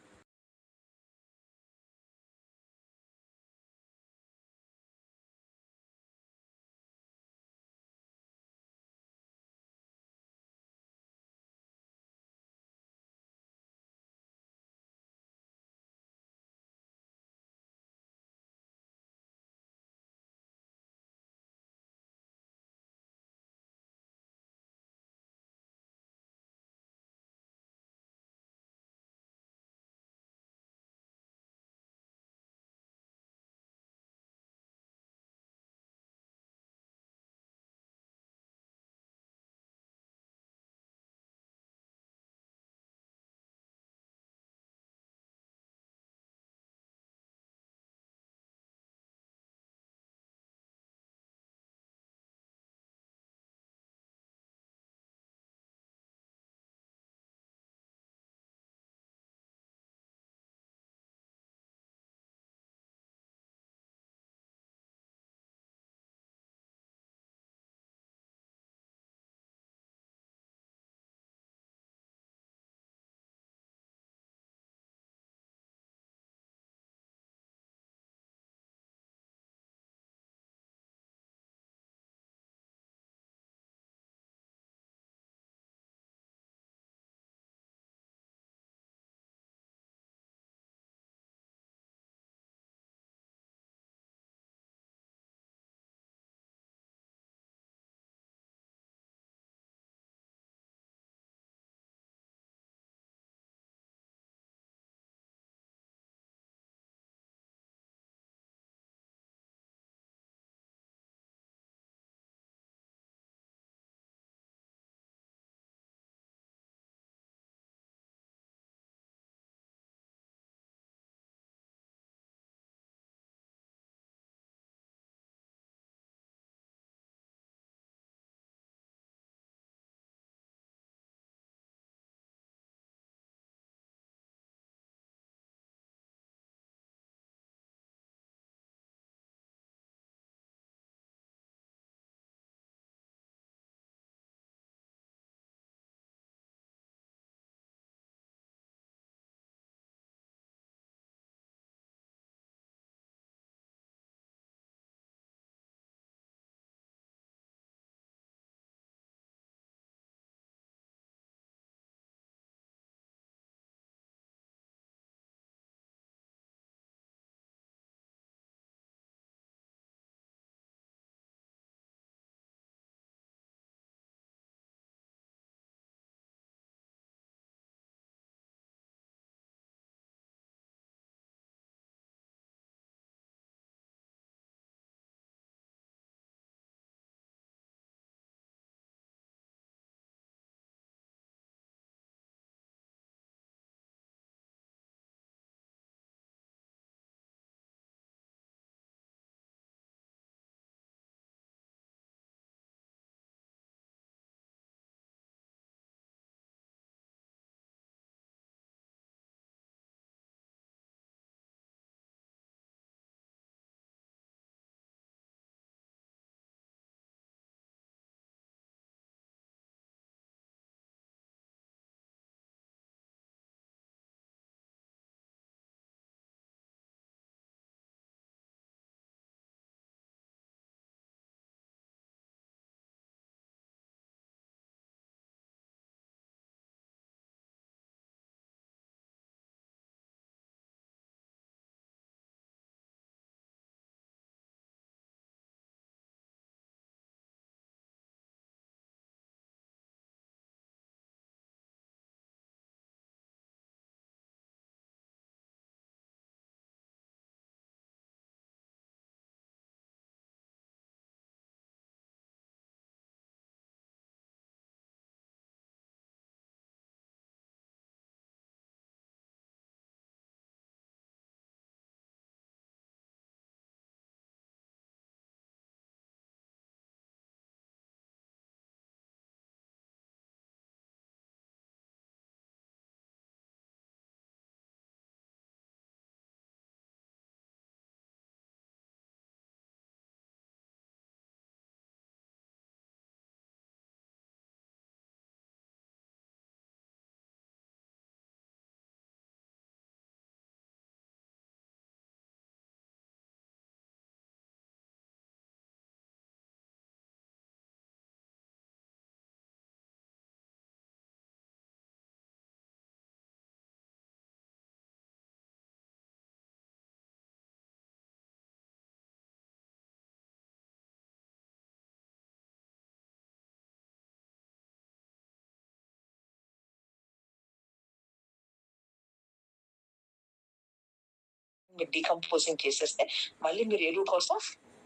మీరు డీకంపోజింగ్ చేసేస్తే మళ్ళీ మీరు ఎరువు కోసం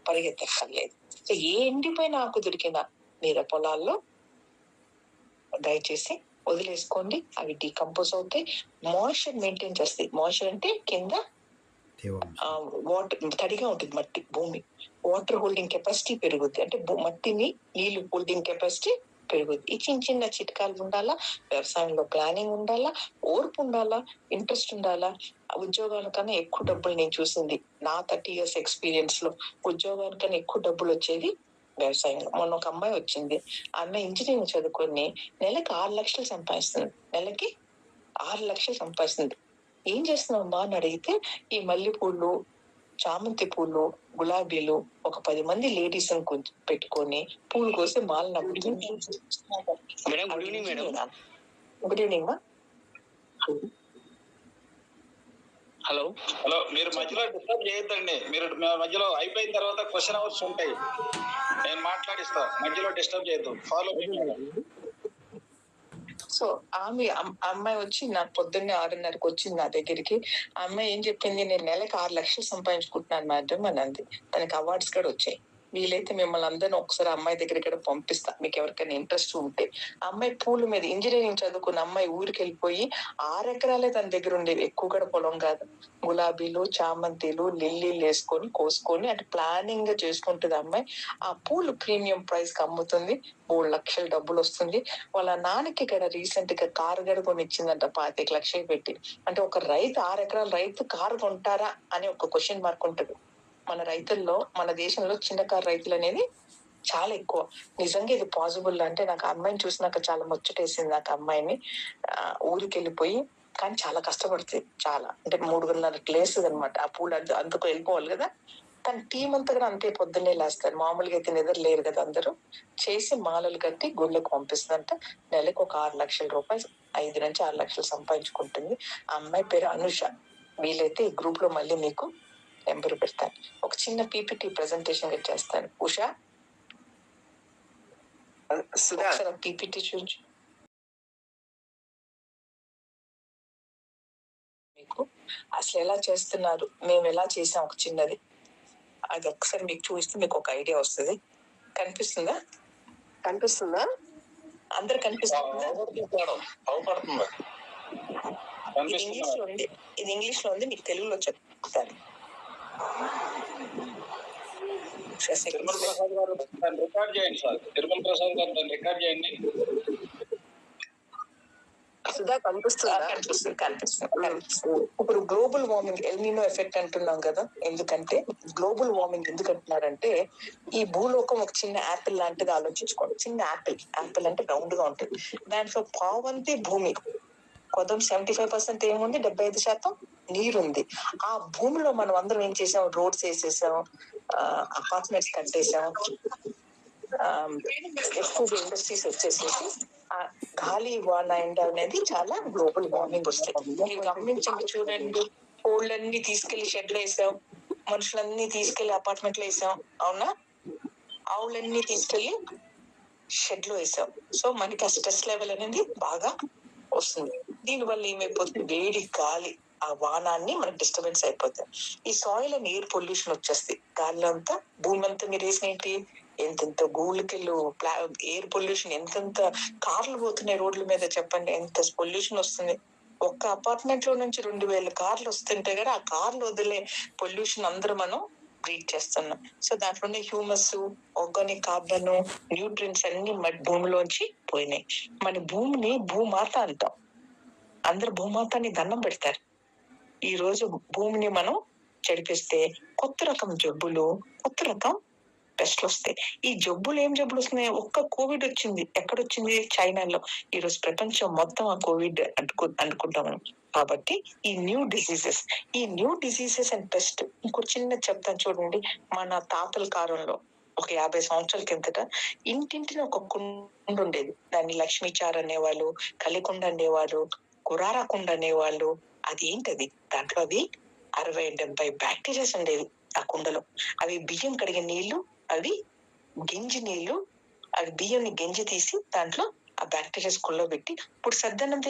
పరిగెత్తక్కర్లేదు. సో ఏ ఎండిపోయిన ఆకు దొరికినా మీరు పొలాల్లో దయచేసి వదిలేసుకోండి. అవి డీకంపోజ్ అవుతాయి. మాయిశ్చర్ మెయింటైన్ చేస్తాయి. మాయిశ్చర్ అంటే కింద వాటర్ తడిగా ఉంటుంది మట్టి, భూమి వాటర్ హోల్డింగ్ కెపాసిటీ పెరుగుద్ది. అంటే మట్టిని నీళ్లు హోల్డింగ్ కెపాసిటీ పెరుగుద్ది. ఈ చిన్న చిన్న చిట్కాలు ఉండాలా. వ్యవసాయంలో ప్లానింగ్ ఉండాలా, ఓర్పు ఉండాలా, ఇంట్రెస్ట్ ఉండాలా. ఉద్యోగానికన్నా ఎక్కువ డబ్బులు నేను చూసింది నా 30 years ఎక్స్పీరియన్స్ లో. ఉద్యోగానికన్నా ఎక్కువ డబ్బులు వచ్చేది వ్యవసాయంలో. మొన్న ఒక అమ్మాయి వచ్చింది. ఆ అమ్మాయి ఇంజనీరింగ్ చదువుకొని నెలకి 6 లక్షలు సంపాదిస్తుంది. నెలకి 6 లక్షలు సంపాదిస్తుంది. ఏం చేస్తున్నావు అని అడిగితే ఈ మల్లెపూలు, చామంతి పూలు, గులాబీలు ఒక 10 మంది లేడీస్ పెట్టుకొని పూలు కోసి మాలను గుడ్ ఈవినింగ్ మా. హలో మీరు మధ్యలో డిస్టర్బ్ చేయొద్దండి. మీరు మధ్యలో అయిపోయిన తర్వాత క్వశ్చన్ అవర్స్ ఉంటాయి, నేను మాట్లాడిస్తా. మధ్యలో డిస్టర్బ్ చేయొద్దు. ఫాలో. సో అమ్మాయి వచ్చి నాకు పొద్దున్నే 6:30కి వచ్చింది నా దగ్గరికి. ఆ అమ్మాయి ఏం చెప్పింది, నేను నెలకి 6 లక్షలు సంపాదించుకుంటున్నాను మేడం అని అంది. తనకి అవార్డ్స్ కూడా వచ్చాయి. వీలైతే మిమ్మల్ని అందరిని ఒకసారి అమ్మాయి దగ్గరికి పంపిస్తా, మీకు ఎవరికైనా ఇంట్రెస్ట్ ఉంటే. అమ్మాయి పూల మీద ఇంజనీరింగ్ చదువుకున్న అమ్మాయి ఊరికి వెళ్ళిపోయి 6 ఎకరాలే తన దగ్గర ఉండేవి. ఎక్కువ కూడా పొలం కాదు. గులాబీలు, చామంతిలు, లిల్లీలు వేసుకొని కోసుకొని అంటే ప్లానింగ్ గా చేసుకుంటుంది అమ్మాయి. ఆ పూలు ప్రీమియం ప్రైస్ కి అమ్ముతుంది. 3 లక్షల డబ్బులు వస్తుంది. వాళ్ళ నాన్నకి ఇక్కడ రీసెంట్ గా కారు గడ కొని ఇచ్చిందంట 25 లక్షలు పెట్టి. అంటే ఒక రైతు 6 ఎకరాల రైతు కారు కొంటారా అని ఒక క్వశ్చన్ మార్క్ ఉంటుంది. మన రైతుల్లో, మన దేశంలో చిన్న కారు రైతులు అనేది చాలా ఎక్కువ. నిజంగా ఇది పాసిబుల్ అంటే నాకు అమ్మాయిని చూసినాక చాలా ముచ్చటేసింది. నాకు అమ్మాయిని ఊరికి వెళ్ళిపోయి, కానీ చాలా కష్టపడుతుంది. చాలా అంటే 3:30 లేస్తుంది అనమాట. ఆ పూలు అందుకు వెళ్ళిపోవాలి కదా. కానీ టీం అంతా కూడా అంతే పొద్దున్నే లేస్తారు. మామూలుగా అయితే నిద్ర లేరు కదా అందరూ. చేసి మాలలు కట్టి గుళ్ళకు పంపిస్తుందంట. నెలకు ఒక 6 లక్షల రూపాయలు, 5 నుంచి 6 లక్షలు సంపాదించుకుంటుంది. ఆ అమ్మాయి పేరు అనుష. వీలైతే ఈ గ్రూప్ లో మళ్ళీ మీకు నెంబర్ పెడతాను. ఒక చిన్న పీపీటీ ప్రెజెంటేషన్ చేస్తాను. ఉషా పీపీటీ చూపించు. మీకు అసలు ఎలా చేస్తున్నారు, మేము ఎలా చేసాం ఒక చిన్నది, అది ఒకసారి మీకు చూస్తే మీకు ఒక ఐడియా వస్తుంది. కనిపిస్తుందా? అందరు కనిపిస్తుందా? ఇది ఇంగ్లీష్ లో ఉంది, మీకు తెలుగులో చెప్తాను. తిరుమల ప్రసాద్ గారు దాన్ని రికార్డ్ చేయండి సార్. తిరుమల ప్రసాద్ గారు దాన్ని రికార్డ్ చేయండి. కనిపిస్తుంది. ఇప్పుడు గ్లోబల్ వార్మింగ్, ఎల్నినో ఎఫెక్ట్ అంటున్నాం కదా. ఎందుకంటే గ్లోబల్ వార్మింగ్ ఎందుకు అంటున్నారంటే, ఈ భూలోకం ఒక చిన్న యాపిల్ లాంటిది ఆలోచించుకోండి. చిన్న యాపిల్ అంటే రౌండ్ గా ఉంటుంది. దాంట్లో పావంతి భూమి, కొద్దాం 75% ఏముంది, 75% నీరుంది. ఆ భూమిలో మనం అందరం ఏం చేసాం, రోడ్స్ వేసేసాం, అపార్ట్మెంట్స్ కట్టేసాం, ఎక్కువగా ఇండస్ట్రీస్ వచ్చేసేసి ఆ గాలి, వాన, ఎండ అనేది చాలా గ్లోబల్ వార్మింగ్ వస్తాయి. మీరు గమనించండి, చూడండి, కోళ్ళన్నీ తీసుకెళ్లి షెడ్ లో వేసాం, మనుషులన్నీ తీసుకెళ్లి అపార్ట్మెంట్ లో వేసాం, అవునా? ఆవులన్నీ తీసుకెళ్లి షెడ్ లో వేసాం. సో మనకి ఆ స్ట్రెస్ లెవెల్ అనేది బాగా వస్తుంది. దీనివల్ల ఏమైపోతుంది, వేడి గాలి, ఆ వానాన్ని మనకి డిస్టర్బెన్స్ అయిపోతాయి. ఈ సాయిల్ అండ్ ఎయిర్ పొల్యూషన్ వచ్చేస్తాయి. గాలిలో అంతా, భూమి అంతా మీరు వేసిన ఏంటి, ఎంతెంత గూళ్ళకిళ్ళు, ఎయిర్ పొల్యూషన్, ఎంతెంత కార్లు పోతున్నాయి రోడ్ల మీద, చెప్పండి ఎంత పొల్యూషన్ వస్తుంది. ఒక్క అపార్ట్మెంట్ లో నుంచి 2000 కార్లు వస్తుంటే కదా, ఆ కార్లు వదిలే పొల్యూషన్ అందరూ మనం బ్రీత్ చేస్తున్నాం. సో దాంట్లోనే హ్యూమస్, ఆర్గానిక్ కార్బన్, న్యూట్రియన్స్ అన్ని భూమిలోంచి పోయినాయి. మన భూమిని భూమాత అంటాం. అందరు భూమాతని దండం పెడతారు. ఈ రోజు భూమిని మనం చెడిపిస్తే కొత్త రకం జబ్బులు, కొత్త రకం టెస్ట్లు వస్తాయి. ఈ జబ్బులు ఏం జబ్బులు వస్తున్నాయి? ఒక్క కోవిడ్ వచ్చింది. ఎక్కడొచ్చింది? చైనాలో. ఈ రోజు ప్రపంచం మొత్తం ఆ కోవిడ్ అనుకుంటాం మనం. కాబట్టి ఈ న్యూ డిసీజెస్ అండ్ పెస్ట్. ఇంకో చిన్న చెప్తాను చూడండి. మన తాతల కాలంలో ఒక 50 సంవత్సరాల కిందట ఇంటింటిని ఒక కుండ ఉండేది. దాన్ని లక్ష్మీచార్ అనేవాళ్ళు, కలికుండ అనేవాళ్ళు, కురారా కుండ అనేవాళ్ళు. అది ఏంటది? దాంట్లో అది 60-70 బ్యాక్టీరియాస్ ఉండేవి ఆ కుండలో. అవి బియ్యం కడిగే నీళ్లు, అవి గింజి నీళ్లు, అవి బియ్యం గింజి తీసి దాంట్లో ఆ బ్యాక్టీరియాస్ కుళ్ళో పెట్టి, ఇప్పుడు సద్దన్నం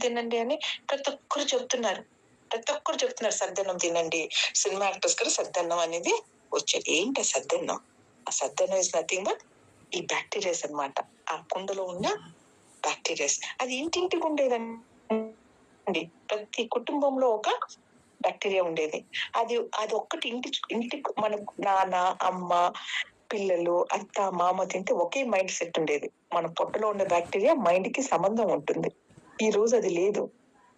తినండి అని ప్రతి ఒక్కరు చెప్తున్నారు. ప్రతి ఒక్కరు చెప్తున్నారు సద్దన్నం తినండి, సినిమా యాక్టర్స్ కూడా సద్దన్నం అనేది వచ్చేది. ఏంటి ఆ సద్దన్నం? ఆ సద్దన్నం ఇస్ నథింగ్ బట్ ఈ బ్యాక్టీరియాస్ అన్నమాట. ఆ కుండలో ఉన్న బ్యాక్టీరియాస్. అది ఇంటింటికి ఉండేదండి. ప్రతి కుటుంబంలో ఒక బ్యాక్టీరియా ఉండేది. అది అది ఒక్కటి ఇంటికి మన నాన్న, అమ్మ, పిల్లలు, అత్త, మామ తింటే ఒకే మైండ్ సెట్ ఉండేది. మన పొట్టలో ఉన్న బ్యాక్టీరియా మైండ్ కి సంబంధం ఉంటుంది. ఈ రోజు అది లేదు.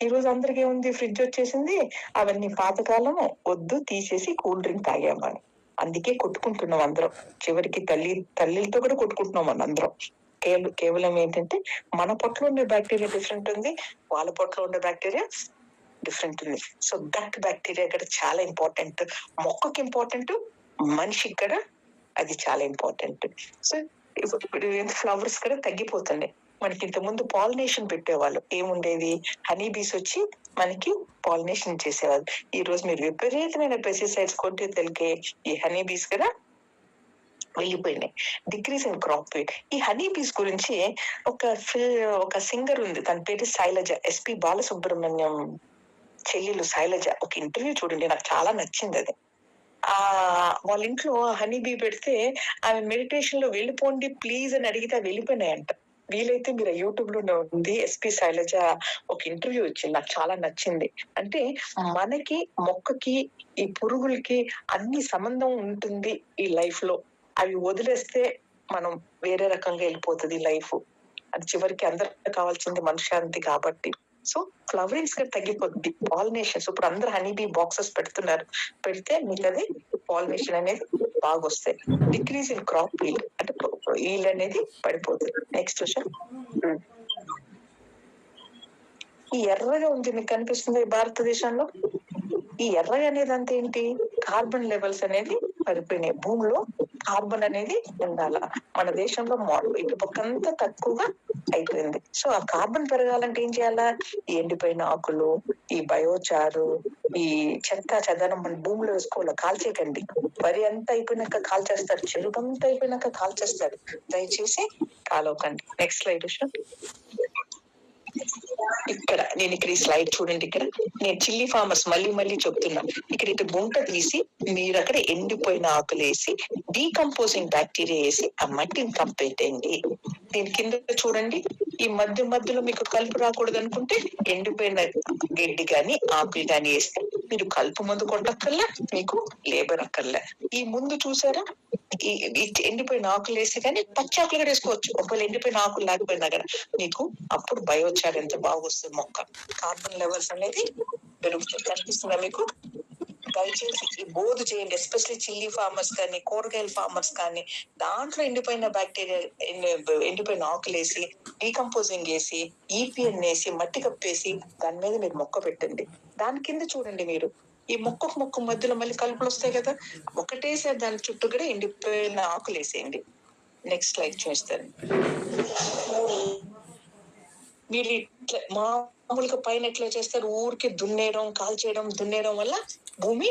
ఈ రోజు అందరికి ఏముంది, ఫ్రిడ్జ్ వచ్చేసింది, అవన్నీ పాతకాలం, వద్దు తీసేసి కూల్ డ్రింక్ తాగేమని. అందుకే కొట్టుకుంటున్నాం అందరం. చివరికి తల్లితో కూడా కొట్టుకుంటున్నాం మన అందరం. కేవలం ఏంటంటే మన పొట్టలో ఉండే బ్యాక్టీరియా డిఫరెంట్ ఉంది, వాళ్ళ పొట్టలో ఉండే బ్యాక్టీరియా డిఫరెంట్ ఉంది. సో గట్ బ్యాక్టీరియా కూడా చాలా ఇంపార్టెంట్. మొక్కకి ఇంపార్టెంట్, మనిషికి కూడా అది చాలా ఇంపార్టెంట్. సో ఇప్పుడు ఫ్లవర్స్ కూడా తగ్గిపోతున్నాయి. మనకి ఇంత ముందు పాలినేషన్ పెట్టేవాళ్ళు. ఏముండేది, హనీ బీస్ వచ్చి మనకి పాలినేషన్ చేసేవాళ్ళు. ఈ రోజు మీరు విపరీతమైన పెస్టిసైడ్స్ కొట్టే తెలికే ఈ హనీ బీస్ కూడా వెళ్ళిపోయినాయి. Decrease in crop feed. ఈ హనీ బీస్ గురించి ఒక సింగర్ ఉంది, తన పేరు శైలజ, ఎస్పి బాలసుబ్రహ్మణ్యం చెల్లెలు శైలజ. ఒక ఇంటర్వ్యూ చూడండి, నాకు చాలా నచ్చింది అది. వాళ్ళ ఇంట్లో హనీ బీ పెడితే ఆమె మెడిటేషన్ లో వెళ్ళిపోండి ప్లీజ్ అని అడిగితే వెళ్ళిపోయినాయంట. వీలైతే మీరు యూట్యూబ్ లో ఉంది, ఎస్పి శైలజ ఒక ఇంటర్వ్యూ ఇచ్చింది, నాకు చాలా నచ్చింది. అంటే మనకి మొక్కకి ఈ పురుగులకి అన్ని సంబంధం ఉంటుంది ఈ లైఫ్ లో. అవి వదిలేస్తే మనం వేరే రకంగా వెళ్ళిపోతుంది లైఫ్. అది చివరికి అందరికి కావాల్సింది మనశ్శాంతి కాబట్టి. సో ఫ్లవరింగ్స్ గా తగ్గిపోతుంది. పాలినేషన్స్ ఇప్పుడు అందరు హనీ బీ బాక్సెస్ పెడితే మీకు అది పాలినేషన్ అనేది బాగా వస్తాయి. డిక్రీజ్ ఇన్ క్రాప్ ఈల్డ్, అంటే ఈల్డ్ అనేది పడిపోతుంది. Next question. ఈ ఎర్రగా ఉంది మీకు కనిపిస్తుంది భారతదేశంలో. ఈ ఎర్రగా అనేది అంత ఏంటి, కార్బన్ లెవెల్స్ అనేది పడిపోయినాయి. భూమిలో కార్బన్ అనేది ఉండాల. మన దేశంలో ఇటు పక్కంతా తక్కువగా అయిపోయింది. సో ఆ కార్బన్ పెరగాలంటే ఏం చేయాలా, ఈ ఎండిపోయిన ఆకులు, ఈ బయోచారు, ఈ చెత్త చెదనం మన భూమిలో వేసుకోవాలి. కాల్చేయకండి. వరి అంతా అయిపోయినాక కాల్చేస్తారు, చెరుకంతా అయిపోయినాక కాల్చేస్తారు. దయచేసి కాలవకండి. Next slide. ఇక్కడ ఈ స్లైడ్ చూడండి. ఇక్కడ నేను చిల్లీ ఫార్మర్స్ మళ్ళీ చెప్తున్నా. ఇక్కడ ఇటు గుంట తీసి మీరు అక్కడ ఎండిపోయిన ఆకులు వేసి డీకంపోజింగ్ బ్యాక్టీరియా వేసి ఆ మట్టిని కంపెట్టండి. దీని కింద చూడండి, ఈ మధ్యలో మీకు కలుపు రాకూడదు అనుకుంటే ఎండిపోయిన గడ్డి గాని ఆకులు గాని వేస్తే మీరు కలుపు మందు కొట్టక్కర్లా, మీకు లేబర్ అక్కర్లా. ఈ ముందు చూసారా, ఈ ఎండిపోయిన ఆకులు వేసి కానీ పచ్చి ఆకులు కూడా వేసుకోవచ్చు. ఒకవేళ ఎండిపోయిన ఆకులు లేకపోయినా కదా మీకు అప్పుడు బయోచార్ ఎంత బాగా వస్తుంది. మొక్క కార్బన్ లెవెల్స్ అనేది పెరుగుతుంది. కనిపిస్తుందా మీకు? దయచేసి ఈ బోధ చేయండి. ఎస్పెషల్లీ చిల్లీ ఫార్మర్స్ కానీ, కూరగాయల ఫార్మర్స్ కానీ, దాంట్లో ఎండిపోయిన బ్యాక్టీరియా, ఎండిపోయిన ఆకులు వేసి డీకంపోజింగ్ వేసి ఈపిఎన్ వేసి మట్టి కప్పేసి దాని మీద మీరు మొక్క పెట్టండి. దాని కింద చూడండి మీరు, ఈ మొక్క మధ్యలో మళ్ళీ కలుపులు వస్తాయి కదా, ఒకటేసారి దాని చుట్టూ కూడా ఎండిపోయిన ఆకులు వేసేయండి. నెక్స్ట్ స్లైడ్ చూస్తారు. మీరు ఇట్లా మామూలుగా పైన ఎట్లా చేస్తారు, ఊరికి దున్నేయడం వల్ల భూమి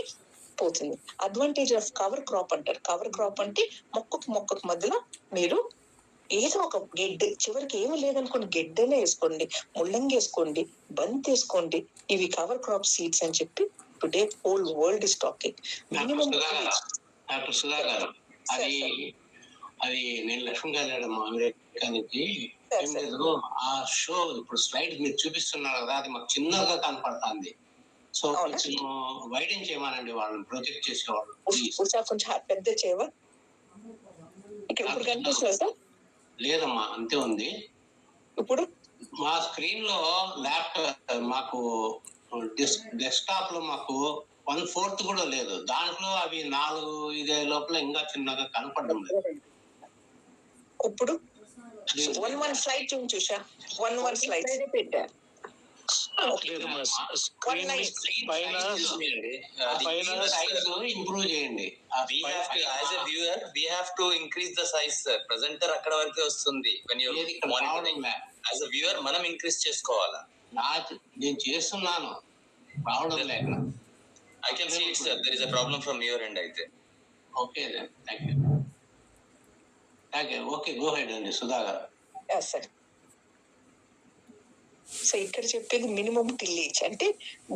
పోతుంది. అడ్వాంటేజ్ ఆఫ్ కవర్ క్రాప్ అంటారు. కవర్ క్రాప్ అంటే మొక్కకు మధ్యలో మీరు ఏదో ఒక గెడ్డ, చివరికి ఏమీ లేదనుకోండి, గెడ్డనే వేసుకోండి, ముల్లంగి వేసుకోండి, బంతి వేసుకోండి. ఇవి కవర్ క్రాప్ సీడ్స్ అని చెప్పి today whole world is talking. Minimum అది నేను లక్ష్మణ్ గారు అమెరికా నుంచి ఆ షో ఇప్పుడు స్లైడ్ మీరు చూపిస్తున్నారు కదా, అది మాకు చిన్నగా కనపడుతుంది. సో కొంచెం వైడెన్ చేయమనండి వాళ్ళని, ప్రొజెక్ట్ చేసేవాళ్ళు. కొంచెం పెద్ద చేయవా? ఇప్పుడు కనిపిస్తుందా సార్? లేదమ్మా, అంతే ఉంది. ఇప్పుడు మా స్క్రీన్ లో ల్యాప్టాప్ మాకు డెస్క్టాప్ లో మాకు 1/4 కూడా లేదు. దాంట్లో అవి 4-5 లోపల ఇంకా చిన్నగా కనపడడం లేదు. ఇప్పుడు 1 స్లైడ్ చూసా, 1 స్లైడ్ పెట్టా. ఇంప్రూవ్ చేయండి. We have to increase the size, sir. Presenter అక్కడ వరకే వస్తుంది. When you monitoring, as a viewer మనం ఇంక్రీజ్ చేసుకోవాలా? నేను చేస్తున్నాను, రావడం లేక. I can see it, sir. There is a problem from your end, అయితే. Okay then, thank you. Okay, go ahead అండి సుధాకర్. Yes sir. సో ఇక్కడ చెప్పేది మినిమం టిల్లేజ్ అంటే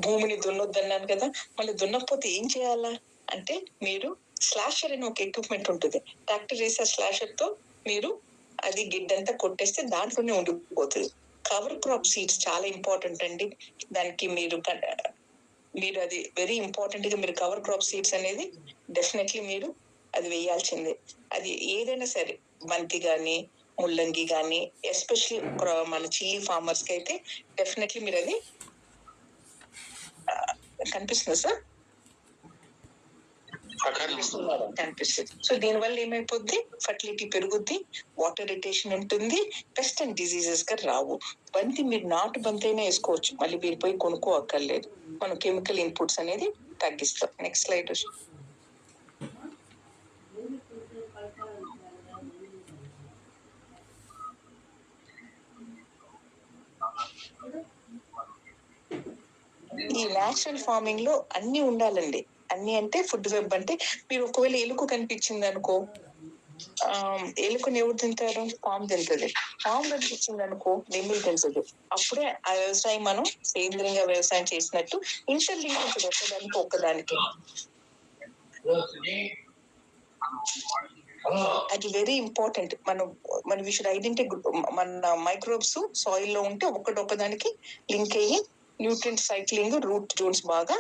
భూమిని దున్నొద్దన్నాను కదా, మళ్ళీ దున్నకపోతే ఏం చేయాలా అంటే మీరు స్లాషర్ అని ఒక ఎక్విప్మెంట్ ఉంటుంది. ట్రాక్టర్ వేసే స్లాషర్ తో మీరు అది గిడ్డంతా కొట్టేస్తే దాంట్లోనే ఉండిపోతుంది. కవర్ క్రాప్ సీడ్స్ చాలా ఇంపార్టెంట్ అండి. దానికి మీరు అది వెరీ ఇంపార్టెంట్ గా మీరు కవర్ క్రాప్ సీడ్స్ అనేది డెఫినెట్లీ మీరు అది వేయాల్సిందే. అది ఏదైనా సరే బంతి గాని ముల్లంగి గాని ఎస్పెషల్లీ మన చిల్లీ ఫార్మర్స్ కి అయితే డెఫినెట్లీ మీరు అది కనిపిస్తుంది సార్, కనిపిస్తుంది. సో దీనివల్ల ఏమైపోద్ది, ఫర్టిలిటీ పెరుగుద్ది, వాటర్ రిటేషన్ ఉంటుంది, పెస్ట్ అండ్ డిసీజెస్ గా రావు. బంతి మీరు నాటు బంతి అయినా వేసుకోవచ్చు, మళ్ళీ మీరు పోయి కొనుక్కో అక్కర్లేదు. మనం కెమికల్ ఇన్పుట్స్ అనేది తగ్గిస్తాం. Next slide. ఈ నేచురల్ ఫార్మింగ్ లో అన్ని ఉండాలండి. అన్ని అంటే ఫుడ్ వెబ్ అంటే మీరు ఒకవేళ ఎలుక కనిపించింది అనుకో, ఎలుకని ఎవరు తింటారు, పాము తింటది. పాము కనిపించింది అనుకో నెమ్మిలి తింటది. అప్పుడే ఆ వ్యవసాయం మనం సేంద్రియంగా వ్యవసాయం చేసినట్టు. ఇంటర్లింక్ ఉంటుంది ఒకదానికి ఒక్కదానికి. అది వెరీ ఇంపార్టెంట్. మన వి షుడ్ ఐడెంటిఫై మన మైక్రోబ్స్ సాయిల్ లో ఉంటే ఒకదానికి లింక్ అయ్యి న్యూట్రియంట్ సైక్లింగ్ రూట్ జోన్స్ బాగా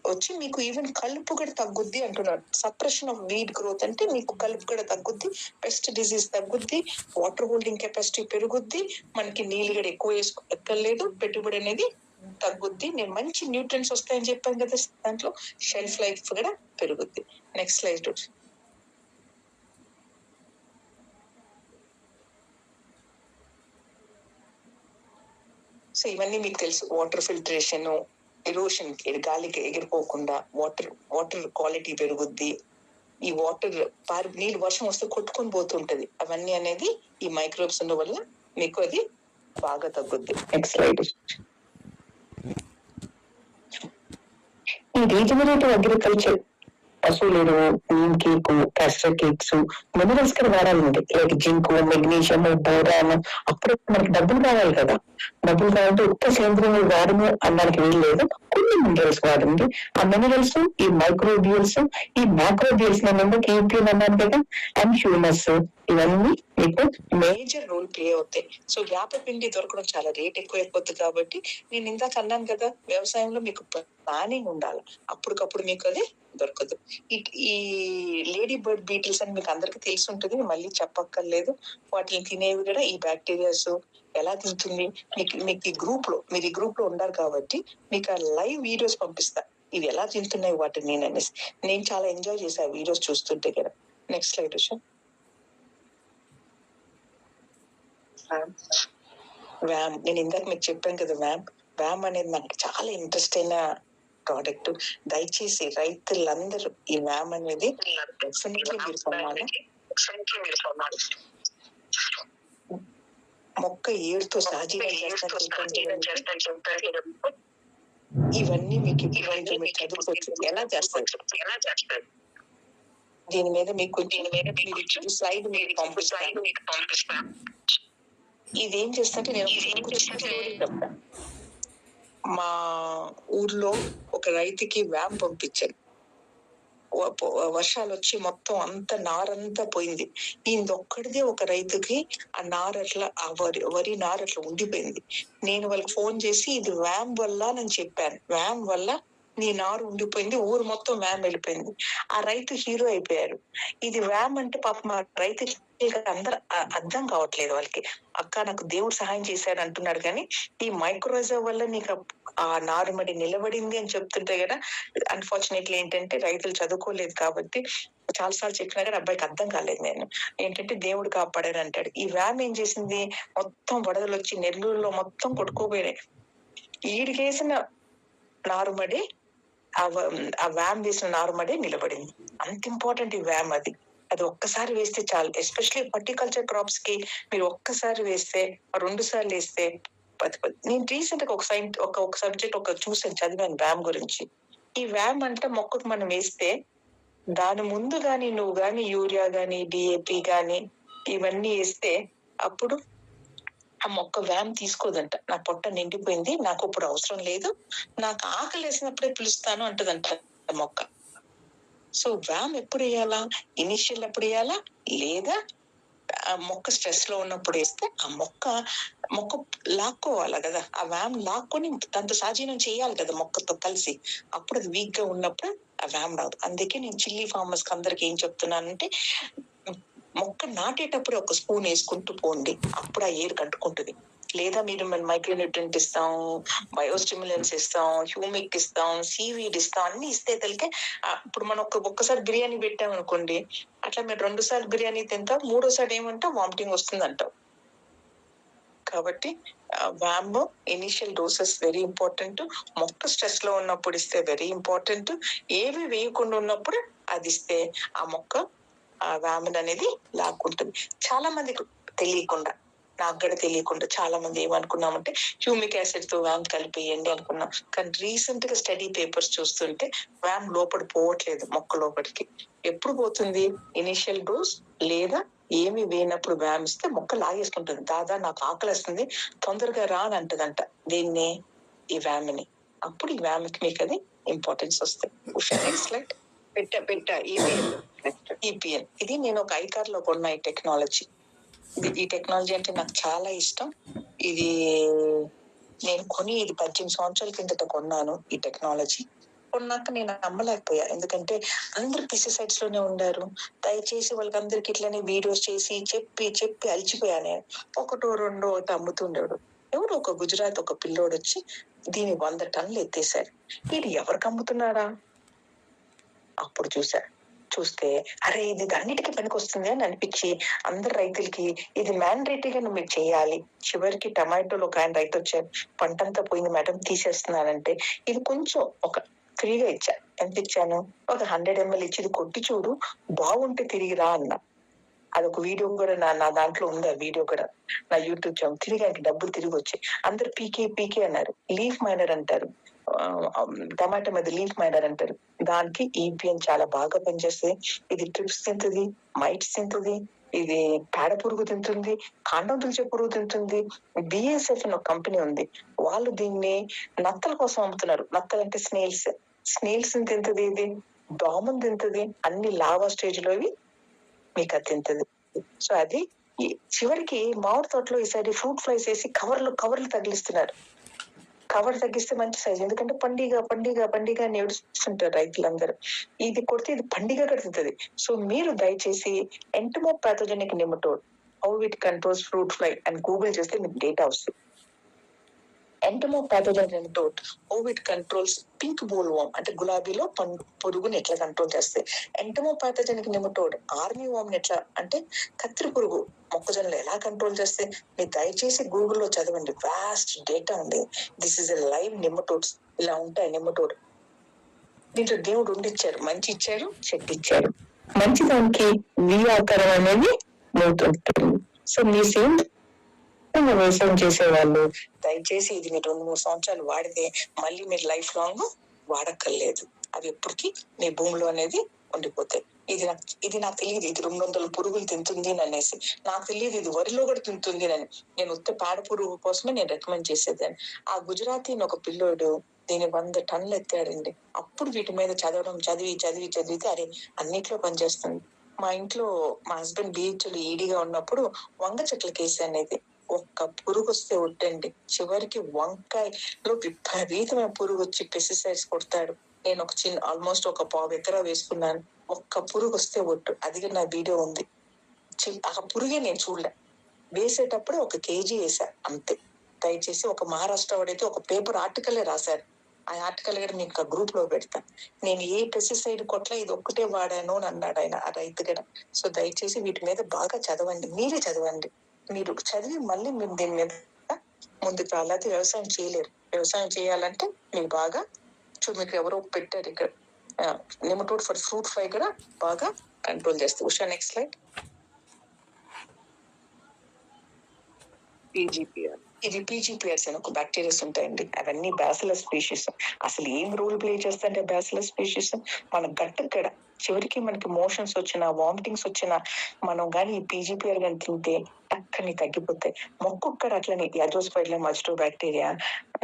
వచ్చి మీకు ఈవెన్ కలుపు కూడా తగ్గుద్ది అంటున్నారు. సప్రెషన్ ఆఫ్ వీడ్ గ్రోత్ అంటే మీకు కలుపు కూడా తగ్గుద్ది, పెస్ట్ డిసీజ్ తగ్గుద్ది, వాటర్ హోల్డింగ్ కెపాసిటీ పెరుగుద్ది, మనకి నీళ్ళు కూడా ఎక్కువ ఎక్కర్లేదు, పెట్టుబడి అనేది తగ్గుద్ది, నేను మంచి న్యూట్రియంట్స్ వస్తాయని చెప్పాను కదా, దాంట్లో షెల్ఫ్ లైఫ్ కూడా పెరుగుద్ది. Next slide. సో ఇవన్నీ మీకు తెలుసు. వాటర్ ఫిల్టరేషన్, ఎరోషన్, గాలికి ఎగిరిపోకుండా వాటర్ క్వాలిటీ పెరుగుద్ది. ఈ వాటర్ నీళ్ళు వర్షం వస్తే కొట్టుకొని పోతుంటది. అవన్నీ అనేది ఈ మైక్రోబ్స్ ఉన్న వల్ల మీకు అది బాగా తగ్గుద్ది. Next slide. ఈ రీజనరేటివ్ అగ్రికల్చర్ పశువులు ఎరువు, neem cake, castor cakes, minerals కూడా వాడాలండి. Like zinc, magnesium, boron. అప్పుడు మనకి డబ్బులు కావాలి కదా, డబ్బులు కావాలంటే ఉత్త సేంద్రియం వాడము అనడానికి వీల్లేదు, కొన్ని మినరల్స్ వాడండి. ఆ మినరల్స్ ఈ మైక్రోబియల్స్, ఈ మ్యాక్రోబియల్స్ కేపీఎన్ అన్నాను కదా, అండ్ హ్యూమస్, ఇవన్నీ మీకు మేజర్ రోల్ ప్లే అవుతాయి. సో వేప పిండి దొరకడం చాలా రేట్ ఎక్కువైపోతుంది. కాబట్టి నేను ఇందాక అన్నాను కదా, వ్యవసాయంలో మీకు ప్లానింగ్ ఉండాలి, అప్పటికప్పుడు మీకు అది దొరకదు. ఈ లేడీ బర్డ్ బీటిల్స్ అని మీకు అందరికి తెలిసి ఉంటుంది, మళ్ళీ చెప్పక్కర్లేదు. వాటిని తినేవి కూడా ఈ బ్యాక్టీరియాస్ ఎలా తింటుంది మీకు ఈ గ్రూప్ లో, మీరు ఈ గ్రూప్ లో ఉన్నారు కాబట్టి మీకు ఆ లైవ్ వీడియోస్ పంపిస్తా, ఇవి ఎలా తింటున్నాయి వాటిని నేను అనేసి. నేను చాలా ఎంజాయ్ చేసా వీడియోస్ చూస్తుంటే కదా. Next slide. వ్యామ్, నేను ఇందాక మీకు చెప్పాను కదా, వ్యామ్ అనేది నాకు చాలా ఇంట్రెస్ట్ అయిన ప్రోడక్ట్. దయచేసి రైతులందరూ ఈ వ్యామ్ అనేది డెఫినెట్లీ మీరు కొనాలి. మొక్క ఏడుతో సహజీవనం ఇవన్నీ మీకు మీరు చదువుకోవచ్చు ఎలా చేస్తారు. దీని మీద మీకు స్లైడ్ మీకు పంపిస్తాను. ఇదేం చేస్తుంటే నేను చెప్తాను. మా ఊర్లో ఒక రైతుకి వ్యామ్ పంపించాను. వర్షాలు వచ్చి మొత్తం అంత నారంతా పోయింది. ఈయనొక్కడిదే ఒక రైతుకి ఆ నారట్లా, ఆ వరి నారట్లా ఉండిపోయింది. నేను వాళ్ళకి ఫోన్ చేసి ఇది వ్యామ్ వల్ల నేను చెప్పాను, వ్యామ్ వల్ల నీ నారు ఉండిపోయింది, ఊరు మొత్తం వ్యామ్ వెళ్ళిపోయింది. ఆ రైతు హీరో అయిపోయారు. ఇది వ్యామ్ అంటే పాపం ఆ రైతుకి అందరు అర్థం కావట్లేదు వాళ్ళకి. అక్క నాకు దేవుడు సహాయం చేశాడు అంటున్నాడు, కానీ ఈ మైక్రోజా వల్ల నీకు ఆ నారుమడి నిలబడింది అని చెప్తుంటే కదా. అన్ఫార్చునేట్లీ ఏంటంటే రైతులు చదువుకోలేదు కాబట్టి చాలాసార్లు చెప్పినా కానీ అబ్బాయికి అర్థం కాలేదు. నేను ఏంటంటే దేవుడు కాపాడారు అంటాడు. ఈ వ్యామ్ ఏం చేసింది, మొత్తం వరదలు వచ్చి నెల్లూరులో మొత్తం కొట్టుకోపోయినాయి. ఈడికేసిన నారుమడి, ఆ వ్యామ్ వేసిన నారుమడి నిలబడింది. అంత ఇంపార్టెంట్ ఈ వ్యామ్. అది ఒక్కసారి వేస్తే చాలు. ఎస్పెషల్లీ హార్టికల్చర్ క్రాప్స్ కి మీరు ఒక్కసారి వేస్తే, 2 సార్లు వేస్తే నేను రీసెంట్ గా ఒక సబ్జెక్ట్ చూసాను, చదివాను వ్యామ్ గురించి. ఈ వ్యామ్ అంటే మొక్కకు మనం వేస్తే దాని ముందు గాని నువ్వు గాని యూరియా గాని డిఏపి గాని ఇవన్నీ వేస్తే అప్పుడు ఆ మొక్క వ్యామ్ తీసుకోదంట. నా పొట్ట నిండిపోయింది, నాకు ఇప్పుడు అవసరం లేదు, నాకు ఆకలి వేసినప్పుడే పిలుస్తాను అంటదంట మొక్క. సో వ్యామ్ ఎప్పుడు వేయాలా? ఇనిషియల్ ఎప్పుడు వేయాలా, లేదా ఆ మొక్క స్ట్రెస్ లో ఉన్నప్పుడు వేస్తే ఆ మొక్క లాక్కోవాలా కదా, ఆ వ్యామ్ లాక్కొని దాంతో సాజీనం చేయాలి కదా మొక్కతో కలిసి. అప్పుడు అది వీక్ గా ఉన్నప్పుడు ఆ వ్యామ్ రాదు. అందుకే నేను చిల్లీ ఫార్మర్స్ కి అందరికి ఏం చెప్తున్నానంటే, మొక్క నాటేటప్పుడు ఒక స్పూన్ వేసుకుంటూ పోండి, అప్పుడు ఆ ఏరు కట్టుకుంటుంది. లేదా మీరు మైక్రోన్యూట్రియంట్ ఇస్తాం, బయోస్టిమ్యులెంట్స్ ఇస్తాం, హ్యూమిక్ ఇస్తాం, సీవీడ్ ఇస్తాం, అన్ని ఇస్తే తెలికే ఇప్పుడు మనం ఒక్కసారి బిర్యానీ పెట్టాం అనుకోండి, అట్లా మీరు 2 సార్లు బిర్యానీ తింటాం, 3ఓసారి ఏమంటావు, వామిటింగ్ వస్తుంది అంటావు. కాబట్టి వ్యామ్ ఇనిషియల్ డోసెస్ వెరీ ఇంపార్టెంట్. మొక్క స్ట్రెస్ లో ఉన్నప్పుడు ఇస్తే వెరీ ఇంపార్టెంట్. ఏవి వేయకుండా ఉన్నప్పుడు అది ఇస్తే ఆ మొక్క వ్యామిన్ అనేది లాక్కుంటుంది. చాలా మందికి తెలియకుండా, నాకు కూడా తెలియకుండా చాలా మంది ఏమనుకున్నామంటే హ్యూమిక్ యాసిడ్ తో వ్యామ్ కలిపేయండి అనుకున్నాం. కానీ రీసెంట్ గా స్టడీ పేపర్స్ చూస్తుంటే వ్యామ్ లోపలి పోవట్లేదు, మొక్క లోపలికి. ఎప్పుడు పోతుంది? ఇనిషియల్ డోస్ లేదా ఏమి వేయనప్పుడు వ్యామ్ ఇస్తే మొక్క లాగేసుకుంటుంది. దాదా నాకు ఆకలిస్తుంది, తొందరగా రా అని అంటదంట దీన్ని, ఈ వ్యామ్ని. అప్పుడు ఈ వ్యామ్కి మీకు అది ఇంపార్టెన్స్ వస్తుంది. Next slide. పెట్ట ఈపీఎన్ ఇది నేను ఒక ఐకార్ లో కొన్న ఈ టెక్నాలజీ. ఈ టెక్నాలజీ అంటే నాకు చాలా ఇష్టం. ఇది నేను కొని 18 సంవత్సరాల కిందట కొన్నాను ఈ టెక్నాలజీ. కొన్నాక నేను నమ్మలేకపోయా, ఎందుకంటే అందరు పెస్టిసైడ్స్ లోనే ఉండారు. దయచేసి వాళ్ళకందరికి ఇట్లనే వీడియోస్ చేసి చెప్పి అలిచిపోయాను. ఒకటో రెండో అమ్ముతుండేవాడు. ఎవరు ఒక గుజరాత్ ఒక పిల్లోడు వచ్చి దీని 100 టన్నులు ఎత్తేసారు. ఇది ఎవరికి అమ్ముతున్నాడా? అప్పుడు చూస్తే అరే ఇది అన్నిటికీ పనికి వస్తుంది అని అనిపించి అందరు రైతులకి ఇది మ్యాండేటరీగా మీరు చేయాలి. చివరికి టమాటోలో ఒక ఆయన రైతు వచ్చారు, పంటంతా పోయింది మేడం తీసేస్తున్నానంటే, ఇది కొంచెం ఒక ఫ్రీగా ఇచ్చా. ఎంత ఇచ్చాను? ఒక 100 ml ఇచ్చి ఇది కొట్టి చూడు, బాగుంటే తిరిగి రా అన్నా. అదొక వీడియో కూడా నా దాంట్లో ఉంది. ఆ వీడియో కూడా నా యూట్యూబ్ ఛానల్. తిరిగి డబ్బులు తిరిగి వచ్చాయి. అందరు పీకే అన్నారు. లీఫ్ మైనర్ అంటారు, టమాటా మీద లీఫ్ మైనర్ అంటారు. దానికి ఈపీఎన్ చాలా బాగా పనిచేస్తుంది. ఇది ట్రిప్స్ తింటుంది, మైట్స్ తింటుంది, ఇది పేడ పురుగు తింటుంది, కాండం తుల్చే పురుగు తింటుంది. బిఎస్ఎఫ్ అని ఒక కంపెనీ ఉంది, వాళ్ళు దీన్ని నత్తల కోసం అమ్ముతున్నారు. నత్తలు అంటే స్నేల్స్ తింటుంది, ఇది దోమం తింటుంది, అన్ని లావా స్టేజ్ లోవి మీకు అది తింటుంది. సో అది చివరికి మామిడి తోటలో ఈసారి ఫ్రూట్ ఫ్లైస్ వేసి కవర్లు తగిలిస్తున్నారు. కవర్ తగ్గిస్తే మంచి సైజ్, ఎందుకంటే పండిగ అని ఏడుస్తుంటారు రైతులందరూ. ఇది కొడితే ఇది పండిగ కడుతుంది. సో మీరు దయచేసి entomopathogenic nematode how it controls fruit fly అని గూగుల్ చేస్తే మీకు డేటా వస్తుంది. Entomopathogenic nematode how it controls pink boll worm అంటే గులాబీలో పురుగుని ఎట్లా కంట్రోల్ చేస్తాయి. Entomopathogenic nematode army worm ఎట్లా అంటే కత్తిరి పురుగు మొక్కజొన్నలు ఎలా కంట్రోల్ చేస్తే మీరు దయచేసి గూగుల్లో చదవండి, వాస్ట్ డేటా ఉంది. This is a live nematodes. ఇలా ఉంటాయి నెమటోడ్. దీంట్లో దేవుడు ఉండిచ్చారు, మంచి ఇచ్చారు, చెట్టు ఇచ్చారు. మంచి దానికి వి ఆకారం అనేది ఉంటుంది. సో మీ సేమ్ వ్యవసాయం చేసే వాళ్ళు దయచేసి ఇది మీరు 2-3 సంవత్సరాలు వాడితే మళ్ళీ మీరు లైఫ్ లాంగ్ వాడక్కర్లేదు. అవి ఎప్పటికీ మీ భూమిలో అనేది ఉండిపోతాయి. ఇది నాకు తెలియదు, ఇది 200 పురుగులు తింటుంది అనేసి. నాకు తెలియదు ఇది వరిలో కూడా తింటుంది అని. నేను ఉత్త పేడ పురుగు కోసమే నేను రికమెండ్ చేసేదాన్ని. ఆ గుజరాతీ ఒక పిల్లోడు దీని 100 టన్నులు ఎత్తాడండి. అప్పుడు వీటి మీద చదివితే అరే అన్నిట్లో పనిచేస్తుంది. మా ఇంట్లో మా హస్బెండ్ బీహెచ్లో ఈడీగా ఉన్నప్పుడు వంగ చెట్లకి వేసాను. ఇది ఒక్క పురుగు వస్తే ఒట్టండి, చివరికి వంకాయలో విపరీతమైన పురుగు వచ్చి పెస్టిసైడ్స్ కొడతాడు. నేను ఒక ఆల్మోస్ట్ ఒక 1/4 ఎకరా వేసుకున్నాను. ఒక్క పురుగు వస్తే ఒట్టు. అది నా వీడియో ఉంది. ఆ పురుగే నేను చూడలే. వేసేటప్పుడు 1 kg వేసా అంతే. దయచేసి ఒక మహారాష్ట్ర వాడైతే ఒక పేపర్ ఆర్టికలే రాశారు. ఆ ఆర్టికల్ కూడా మీకు గ్రూప్ లో పెడతా. నేను ఏ పెస్టిసైడ్ కొట్ల ఇది ఒక్కటే వాడాను అని అన్నాడు ఆయన, ఆ రైతు కూడా. సో దయచేసి వీటి మీద బాగా చదవండి, మీరే చదవండి. మీరు చదివి మళ్ళీ మీరు దీని మీద ముందుకు రాలేదు. వ్యవసాయం చేయలేరు. వ్యవసాయం చేయాలంటే మీరు బాగా మీకు ఎవరో పెట్టారు ఇక్కడ నెమటోడ్ ఫర్ ఫ్రూట్ ఫ్లై కూడా బాగా కంట్రోల్ చేస్తారు. Usha next slide. పీజీపీఆర్. ఇది పీజీపీఆర్స్ అని ఒక బ్యాక్టీరియాస్ ఉంటాయండి. అవన్నీ బ్యాసిలస్ స్పీషీస్. అసలు ఏం రోల్ ప్లే చేస్తాయంటే బ్యాసిలస్ స్పీషీస్ మన గట్టు కూడా చివరికి మనకి మోషన్స్ వచ్చినా, వామిటింగ్స్ వచ్చినా మనం కానీ ఈ పీజీపీఆర్ కానీ తింటే టక్కని తగ్గిపోతాయి. మొక్కొక్కడ అట్లని యాజోస్పైర్లం మస్టో బ్యాక్టీరియా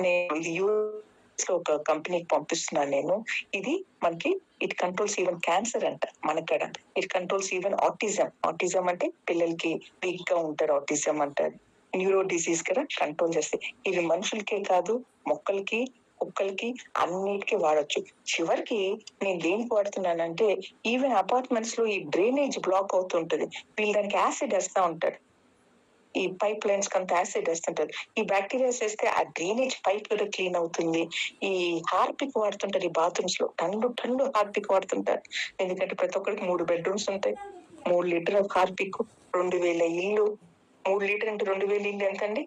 నేను ఇది యూఎస్ లో ఒక కంపెనీకి పంపిస్తున్నాను నేను. ఇది మనకి ఇట్ కంట్రోల్స్ ఈవెన్ క్యాన్సర్ అంట మనకడ. It controls even autism. Autism అంటే పిల్లలకి వీక్ గా ఉంటారు, ఆటిజం అంటారు. న్యూరో డిసీజ్ కదా కంట్రోల్ చేస్తాయి. ఇవి మనుషులకే కాదు, మొక్కలకి, కుక్కలకి అన్నిటికీ వాడొచ్చు. చివరికి నేను దేనికి వాడుతున్నానంటే ఈవెన్ అపార్ట్మెంట్స్ లో ఈ డ్రైనేజ్ బ్లాక్ అవుతుంటది, వీళ్ళు దానికి యాసిడ్ వేస్తా ఉంటారు. ఈ పైప్ లైన్స్ కంత యాసిడ్ వేస్తుంటారు. ఈ బ్యాక్టీరియాస్ వేస్తే ఆ డ్రైనేజ్ పైప్ కూడా క్లీన్ అవుతుంది. ఈ హార్పిక్ వాడుతుంటారు ఈ బాత్రూమ్స్ లో, టన్ను హార్పిక్ వాడుతుంటారు. ఎందుకంటే ప్రతి ఒక్కరికి 3 బెడ్రూమ్స్ ఉంటాయి. 3 లీటర్ హార్పిక్, 2000 ఇల్లు. 3 లీటర్ అంటే 2000 ఇల్లు ఎంత అండి?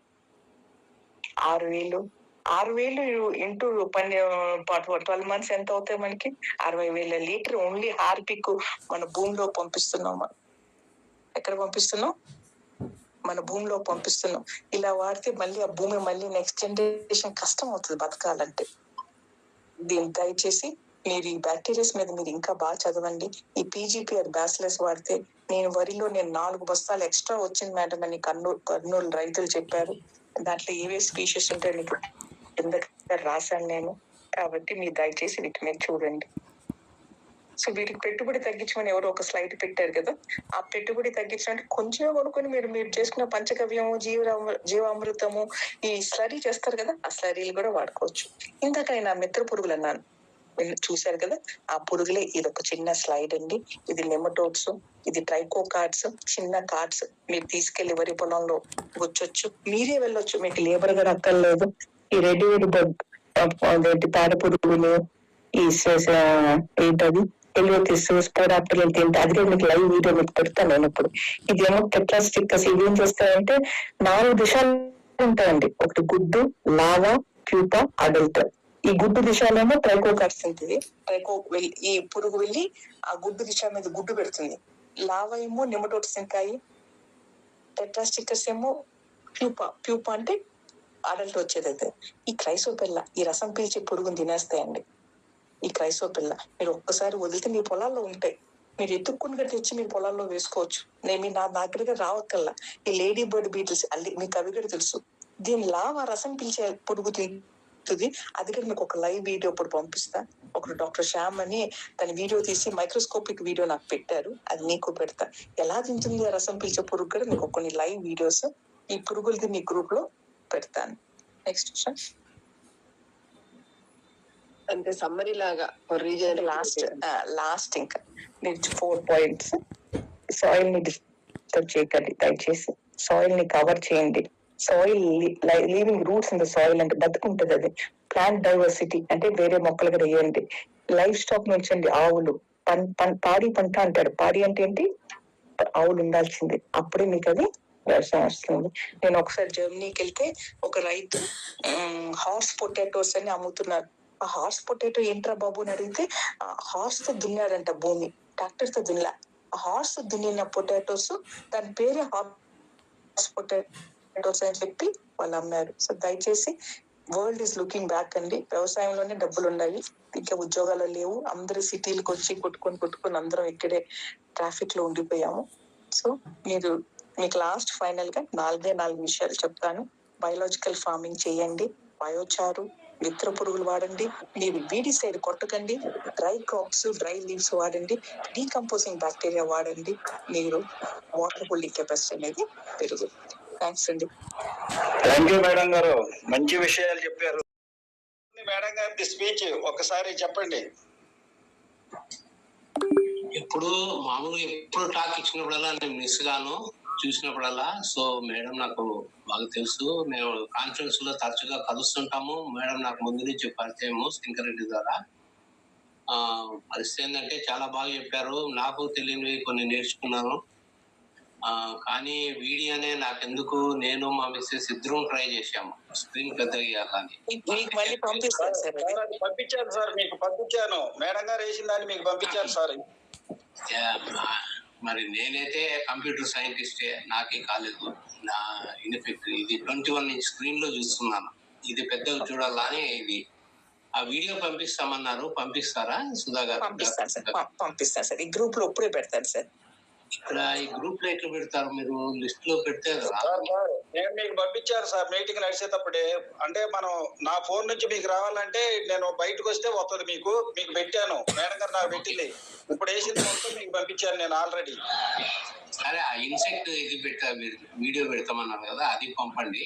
6,000 ఇంటూ 12 మంత్స్ ఎంత అవుతాయి మనకి? 60,000 లీటర్ ఓన్లీ హార్పిక్ మన భూమిలో పంపిస్తున్నాం. ఎక్కడ పంపిస్తున్నాం? మన భూమిలో పంపిస్తున్నాం. ఇలా వాడితే మళ్ళీ ఆ భూమి మళ్ళీ నెక్స్ట్ జనరేషన్ కష్టం అవుతుంది బతకాలంటే. దీన్ని దయచేసి మీరు ఈ బ్యాక్టీరియాస్ మీద మీరు ఇంకా బాగా చదవండి. ఈ పీజీపీఆర్ బ్యాసిలస్ వాడితే నేను 4 బస్తాలు ఎక్స్ట్రా వచ్చింది మేడం అని కర్నూలు రైతులు చెప్పారు. దాంట్లో ఏవే స్పీషీస్ ఉంటాయో మీకు కింద రాశాను నేను. కాబట్టి మీరు దయచేసి వీటి మీద చూడండి. సో వీటికి పెట్టుబడి తగ్గించమని ఎవరో ఒక స్లైడ్ పెట్టారు కదా, ఆ పెట్టుబడి తగ్గించడానికి కొంచెం కొనుక్కొని మీరు చేసుకున్న పంచగవ్యము, జీవామృతము, ఈ స్లరీ చేస్తారు కదా, ఆ స్లరీలు కూడా వాడుకోవచ్చు. ఇందాక నేను మిత్ర పురుగులు అన్నాను, చూశారు కదా, ఆ పురుగులే. ఇది ఒక చిన్న స్లైడ్ అండి. ఇది నెమటోడ్స్, ఇది ట్రైకో కార్డ్స్, చిన్న కార్డ్స్. మీరు తీసుకెళ్లి వరి పొలంలో వచ్చొచ్చు, మీరే వెళ్ళొచ్చు, మీకు లేబర్ గా అక్కర్లేదు. ఈ రెడీమేడ్ పేడ పురుగులు, ఈ ఏంటది ఎలియోతిస్, స్పోరాప్టెరియం తింటే అది కూడా మీకు లైవ్ వీడియో మీకు పెడతాను నేను ఇప్పుడు. ఇదేమో టెట్రాస్టిక్కస్. ఇవి ఏం చేస్తాయంటే 4 దిశలు ఉంటాయండి. ఒకటి గుడ్డు, లావా, ప్యూపా, అడల్ట్. ఈ గుడ్డు దిశలేమో ట్రైకోకార్డ్స్ ఉంటుంది. ఈ పురుగు వెళ్ళి ఆ గుడ్డు దిశ మీద గుడ్డు పెడుతుంది. లావా ఏమో నెమటోడ్స్ తింటాయి. టెట్రాస్టిక్కస్ ఏమో ప్యూపా అంటే అడల్ట్ వచ్చేదైతే. ఈ క్రైసోపెల్లా ఈ రసం పీల్చే పురుగుని తినేస్తాయండి. ఈ క్రైసోపెల్లా మీరు ఒక్కసారి వదిలితే మీ పొలాల్లో ఉంటాయి. మీరు ఎత్తుక్కుని తెచ్చి మీ పొలాల్లో వేసుకోవచ్చు. నేను నా దగ్గరగా రావక్కల్లా. ఈ లేడీ బర్డ్ బీటిల్స్ మీకు అవి కూడా తెలుసు. దీని లావా రసం పీల్చే పురుగు తింటుంది. అది కూడా మీకు ఒక లైవ్ వీడియో ఇప్పుడు పంపిస్తా. ఒకరు డాక్టర్ శ్యామ్ అని తన వీడియో తీసి మైక్రోస్కోపిక్ వీడియో నాకు పెట్టారు, అది నీకు పెడతా. ఎలా తింటుంది ఆ రసం పీల్చే పురుగు కూడా మీకు కొన్ని లైవ్ వీడియోస్ ఈ పురుగులది మీ గ్రూప్ లో పెడతాను. నెక్స్ట్ అంటే సమ్మరీ లాగా లాస్ట్ ఇంకా 4 పాయింట్స్. సాయిల్ ని డిస్టర్బ్ చేయకండి దయచేసి. సాయిల్ ని కవర్ చేయండి. Soil living roots in the soil అంటే బతుకుంటది. అది ప్లాంట్ డైవర్సిటీ అంటే వేరే మొక్కలు కూడా వేయండి. లైఫ్ స్టాక్ నుంచండి, ఆవులు, పాడి పంట అంటారు. పాడి అంటే ఏంటి? ఆవులు ఉండాల్సింది, అప్పుడే మీకు అది వ్యవసాయం వస్తుంది. నేను ఒకసారి జర్మనీకి వెళ్తే ఒక రైతు హార్స్ పొటాటోస్ అని అమ్ముతున్నారు. ఆ హార్స్ పొటాటో ఏంట్రా బాబు అని అడిగితే హార్స్ తో దున్నాడంట భూమి, ట్రాక్టర్ తో దున్నా. ఆ హార్స్ తో దున్నిన పొటాటోస్, దాని పేరే హార్స్ పొటాటోస్ అని చెప్పి వాళ్ళు అమ్మారు. సో దయచేసి వరల్డ్ ఈస్ లుకింగ్ బ్యాక్ అండి. వ్యవసాయంలోనే డబ్బులు ఉన్నాయి, ఇంకా ఉద్యోగాలు లేవు. అందరూ సిటీలకు వచ్చి కొట్టుకొని అందరం ఇక్కడే ట్రాఫిక్ లో ఉండిపోయాము. సో మీకు లాస్ట్ ఫైనల్ గా 4 విషయాలు చెప్తాను. బయోలాజికల్ ఫార్మింగ్ చేయండి, బయోచారు, మిత్ర పురుగులు వాడండి, మీరు వీడిసైడ్ కొట్టకండి, డ్రై క్రాప్స్, డ్రై లీవ్స్ వాడండి, డీకంపోజింగ్ బ్యాక్టీరియా వాడండి, మీరు వాటర్ హోల్డింగ్ కెపాసిటీ అనేది పెరుగుతుంది. థ్యాంక్స్ అండి. థ్యాంక్ యూ మేడం గారు, మంచి విషయాలు చెప్పారు. మేడం గారి స్పీచ్ ఒకసారి చెప్పండి. ఎప్పుడు మామూలుగా ఎప్పుడు టాక్ ఇచ్చినప్పుడల్లా నేను మిస్ గాను, చూసినప్పుడల్లా. సో మేడం నాకు బాగా తెలుసు, మేము కాన్ఫరెన్స్ లో తరచుగా కలుస్తుంటాము. మేడం నాకు ముందు నుంచి పరిచయము శంకరెడ్డి ద్వారా. పరిస్థితి ఏంటంటే చాలా బాగా చెప్పారు, నాకు తెలియనివి కొన్ని నేర్చుకున్నాను. కానీ వీడియోనే నాకెందుకు, నేను మా మిస్సెస్ ఇద్దరం ట్రై చేశాము స్క్రీన్ పెద్దగా. కానీ పంపించాను సార్, మీకు పంపించాను. మేడం గారు వేసిన దాన్ని మీకు పంపించాను సార్. మరి నేనైతే కంప్యూటర్ సైంటిస్టే, నాకే కాలేదు. నా ఇన్ఫెక్ట్ ఇది 21 ఇంచ్ స్క్రీన్ లో చూస్తున్నాను, ఇది పెద్దగా చూడాలా అని ఇది ఆ వీడియో పంపిస్తామన్నారు, పంపిస్తారా సుధా గారు? పంపిస్తాను సార్, పంపిస్తాను సార్. ఈ గ్రూప్ లో ఇప్పుడే పెడతాను సార్. ఇక్కడ ఈ గ్రూప్ లో ఎట్లా పెడతారు మీరు? లిస్ట్ లో పెడితే కదా. నేను మీకు పంపించాను సార్ మీటింగ్ నడిచేటప్పుడే. అంటే మనం నా ఫోన్ నుంచి మీకు రావాలంటే నేను బయటకు వస్తే వస్తుంది. మీకు పెట్టాను, మేడం గారు నాకు పెట్టింది. ఇప్పుడు వేసింది మొత్తం మీకు పంపించాను నేను ఆల్రెడీ. సరే, ఆ ఇన్సెక్ట్ ఇది మీరు వీడియో పెడతామన్నారు కదా, అది పంపండి.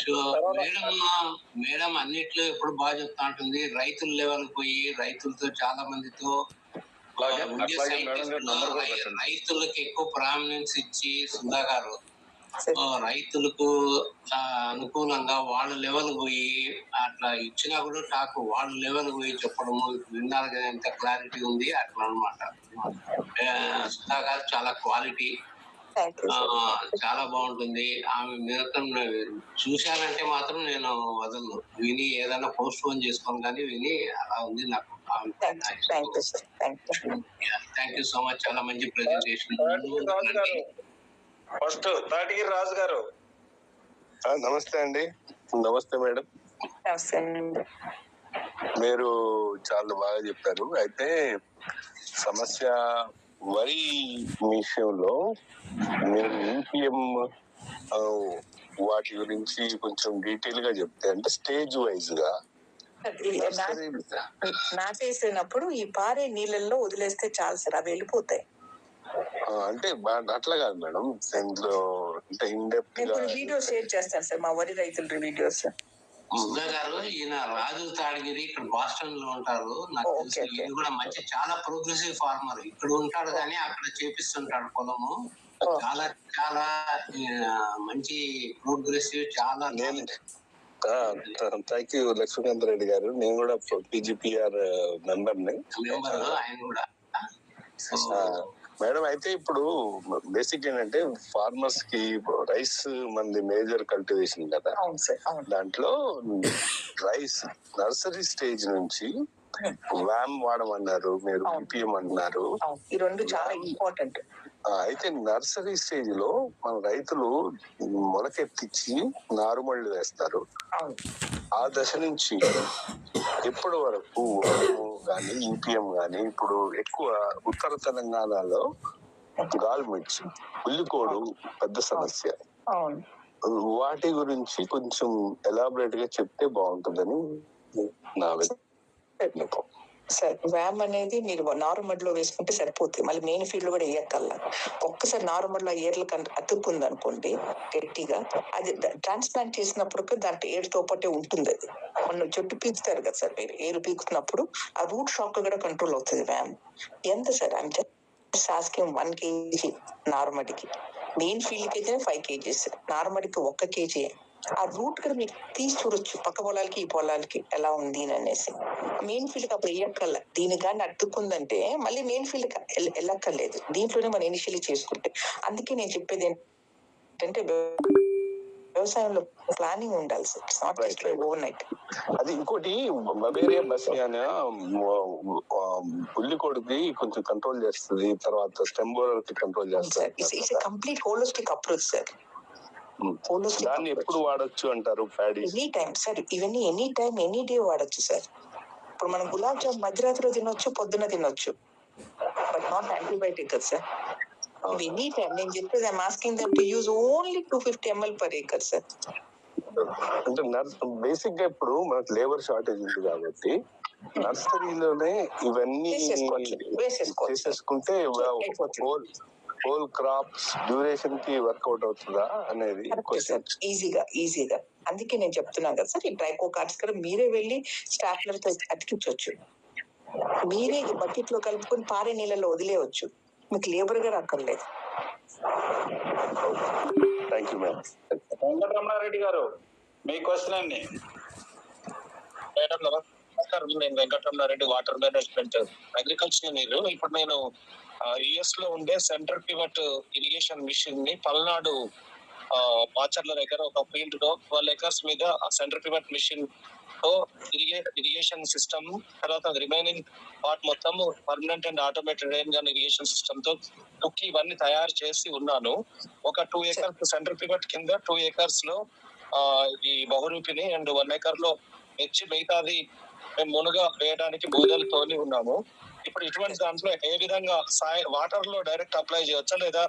సో మేడం అన్నిట్లో ఎప్పుడు బాగా చెప్తా ఉంటుంది, రైతుల లెవెల్ పోయి రైతులతో చాలా మందితో రైతులకు ఎక్కువ ప్రామినెన్స్ ఇచ్చి సుధా గారు రైతులకు అనుకూలంగా వాళ్ళ లెవెల్ పోయి అట్లా ఇచ్చినా కూడా టాక్ వాళ్ళ లెవెల్ పోయి చెప్పడము విన్నారు కదా, ఎంత క్లారిటీ ఉంది అట్లా అనమాట. సుధా గారు చాలా క్వాలిటీ, చాలా బాగుంటుంది. ఆమె మిరకం చూశానంటే మాత్రం నేను వదలను, విని ఏదైనా పోస్ట్ పోన్ చేసుకోను కానీ విని అలా ఉంది నాకు. థ్యాంక్ యూ సో మచ్, చాలా మంచి ప్రెజెంటేషన్. ఫస్ట్ తాటిగిరి రాజు గారు. నమస్తే అండి. నమస్తే మేడం. మీరు చాలా బాగా చెప్పారు. అయితే సమస్య వరి విషయంలో మీరు ఈపీఎం వాటి గురించి కొంచెం డీటెయిల్ గా చెప్తే, అంటే స్టేజ్ వైజ్ గా నాటేసినప్పుడు ఈ పారే నీళ్ళల్లో వదిలేస్తే చాలు సార్, అవి వెళ్ళిపోతాయి. అంటే అట్లా కాదు మేడం, ఇందులో అంటే ఇన్డెప్త్ గా వీడియో షేర్ చేస్తాను సార్, మా వరి రైతుల వీడియోస్. సుధా గారు, ఈయన రాజు తాడిగిరి ఇక్కడ బాస్టన్ లో ఉంటారు. నాకు తెలిసి ఈయన కూడా మంచి చాలా ప్రోగ్రెసివ్ ఫార్మర్. ఇక్కడ ఉంటాడు కానీ అక్కడ చేపిస్తుంటాడు పొలము. చాలా చాలా మంచి ప్రోగ్రెసివ్. చాలా థ్యాంక్ యూ లక్ష్మీకాంత్ రెడ్డి గారు. నేను కూడా పీజీపీఆర్ మెంబర్ ని. ఆయన కూడా మేడం. అయితే ఇప్పుడు బేసిక్ ఏంటంటే ఫార్మర్స్ కి రైస్ మంది మేజర్ కల్టివేషన్ కదా, దాంట్లో రైస్ నర్సరీ స్టేజ్ నుంచి వ్యామ్ వాడమన్నారు మీరు, ఈపీఎం అంటున్నారు. ఈ రెండు చాలా ఇంపార్టెంట్. అయితే నర్సరీ స్టేజ్ లో మన రైతులు మొలకెత్తిచ్చి నారుమళ్ళు వేస్తారు. ఆ దశ నుంచి ఇప్పటి వరకు కానీ ఈపీఎం కానీ, ఇప్పుడు ఎక్కువ ఉత్తర తెలంగాణలో గాల్మిర్చి, ఉల్లికోడు పెద్ద సమస్య. వాటి గురించి కొంచెం ఎలాబరేట్ గా చెప్తే బాగుంటుందని నా విన్నపం. సార్, వ్యామ్ అనేది మీరు నారుమడ్ లో వేసుకుంటే సరిపోతుంది, మళ్ళీ మెయిన్ ఫీల్డ్ లో కూడా వేయక్కల్లా. ఒక్కసారి నారుమడ్ లో ఏర్లు అతుక్కుంది అనుకోండి గట్టిగా, అది ట్రాన్స్ప్లాంట్ చేసినప్పుడు దాంట్లో ఏరుతో పాటే ఉంటుంది. అది మొన్న చెట్టు పీకుతారు కదా సార్, మీరు ఏరు పీకుతున్నప్పుడు ఆ రూట్ షాక్ కూడా కంట్రోల్ అవుతుంది వ్యామ్. ఎంత సార్ అంటే శాస్కి 1 kg నార్మడికి, మెయిన్ ఫీల్డ్ కి అయితే 5 kgs, నార్మడికి 1 kg. ఆ రూట్ కూడా మీరు తీసి చూడొచ్చు, పక్క పొలాలకి ఈ పొలాలకి ఎలా ఉంది అనేసి. మెయిన్ ఫీల్డ్ కి అప్పుడు వేయక్కర్ల, దీని కానీ అడ్డుకుందంటే మళ్ళీ మెయిన్ ఫీల్డ్ వెళ్ళక్కర్లేదు, దీంట్లోనే మనం ఇనిషియల్లీ చేసుకుంటే. అందుకే నేను చెప్పేది ఏంటంటే వ్యవసాయంలో ప్లానింగ్ ఉండాలి సార్, ఓవర్ నైట్. అది ఇంకోటి బవేరియా బసియానా ఉల్లికోడికి కొంచెం కంట్రోల్ చేస్తుంది, తర్వాత స్టెంబోరల్ కి కంట్రోల్ చేస్తుంది. It's complete holistic approach sir. దాన్ని ఎప్పుడు వాడొచ్చు అంటారు? ఎనీ టైం సార్, ఇవన్నీ ఎనీ టైం ఎనీ డే వాడచ్చు సార్. ఇప్పుడు మనం గులాబ్ జామ్ మధ్యరాత్రిలో తినొచ్చు, పొద్దున తినొచ్చు, బట్ నాట్ యాంటీబయాటిక్ కదా సార్. ఎనీ టైం నేను చెప్పేది, I'm asking them to use only 250 ml per acre sir. అంటే బేసిక్ గా ఇప్పుడు మనకు లేబర్ షార్టేజ్ ఉంది కాబట్టి నర్సరీలోనే ఇవన్నీ చేసేసుకుంటే హోల్ క్రాప్స్ డ్యూరేషన్ కి వర్కౌట్ అవుతుందా అనేది ఈజీగా. అందుకే నేను చెప్తున్నాను కదా సార్, ఈ ట్రైకో కార్డ్స్ కూడా మీరే వెళ్ళి స్టాప్లర్ తో అతికించవచ్చు, మీరే బకెట్ లో కలుపుకొని పారే నీళ్ళలో వదిలేయచ్చు, మీకు లేబర్ గా అక్కర్లేదు. Thank you madam. వెంకటరమణారెడ్డి గారు, మీ క్వశ్చన్ అండి. మేడం నమస్కారం, నేను Venkataramana Reddy, water management agriculture engineer. ఇప్పుడు నేను యుఎస్ లో ఉండే సెంటర్ పివట్ ఇరిగేషన్ మిషన్ ని పల్నాడు మాచర్ల దగ్గర ఒక ఫీల్డ్ లో 12 acres మీద ఆ సెంటర్ పివట్ మిషన్ తో ఇరిగేషన్ సిస్టమ్, తర్వాత రిమైనింగ్ పార్ట్ మొత్తం permanent and automated rain gun irrigation system తో తుక్కి ఇవన్నీ తయారు చేసి ఉన్నాను. ఒక 2 acres సెంటర్ పివట్ కింద 2 acres లో ఈ బహురూపిని అండ్ 1 acre లో తెచ్చి మిగతాది మేము మునుగా వేయడానికి బోధలతోని ఉన్నాము. ఇప్పుడు ఇటువంటి దాంట్లో ఏ విధంగా వాటర్ లో డైరెక్ట్ అప్లై చేయొచ్చా లేదా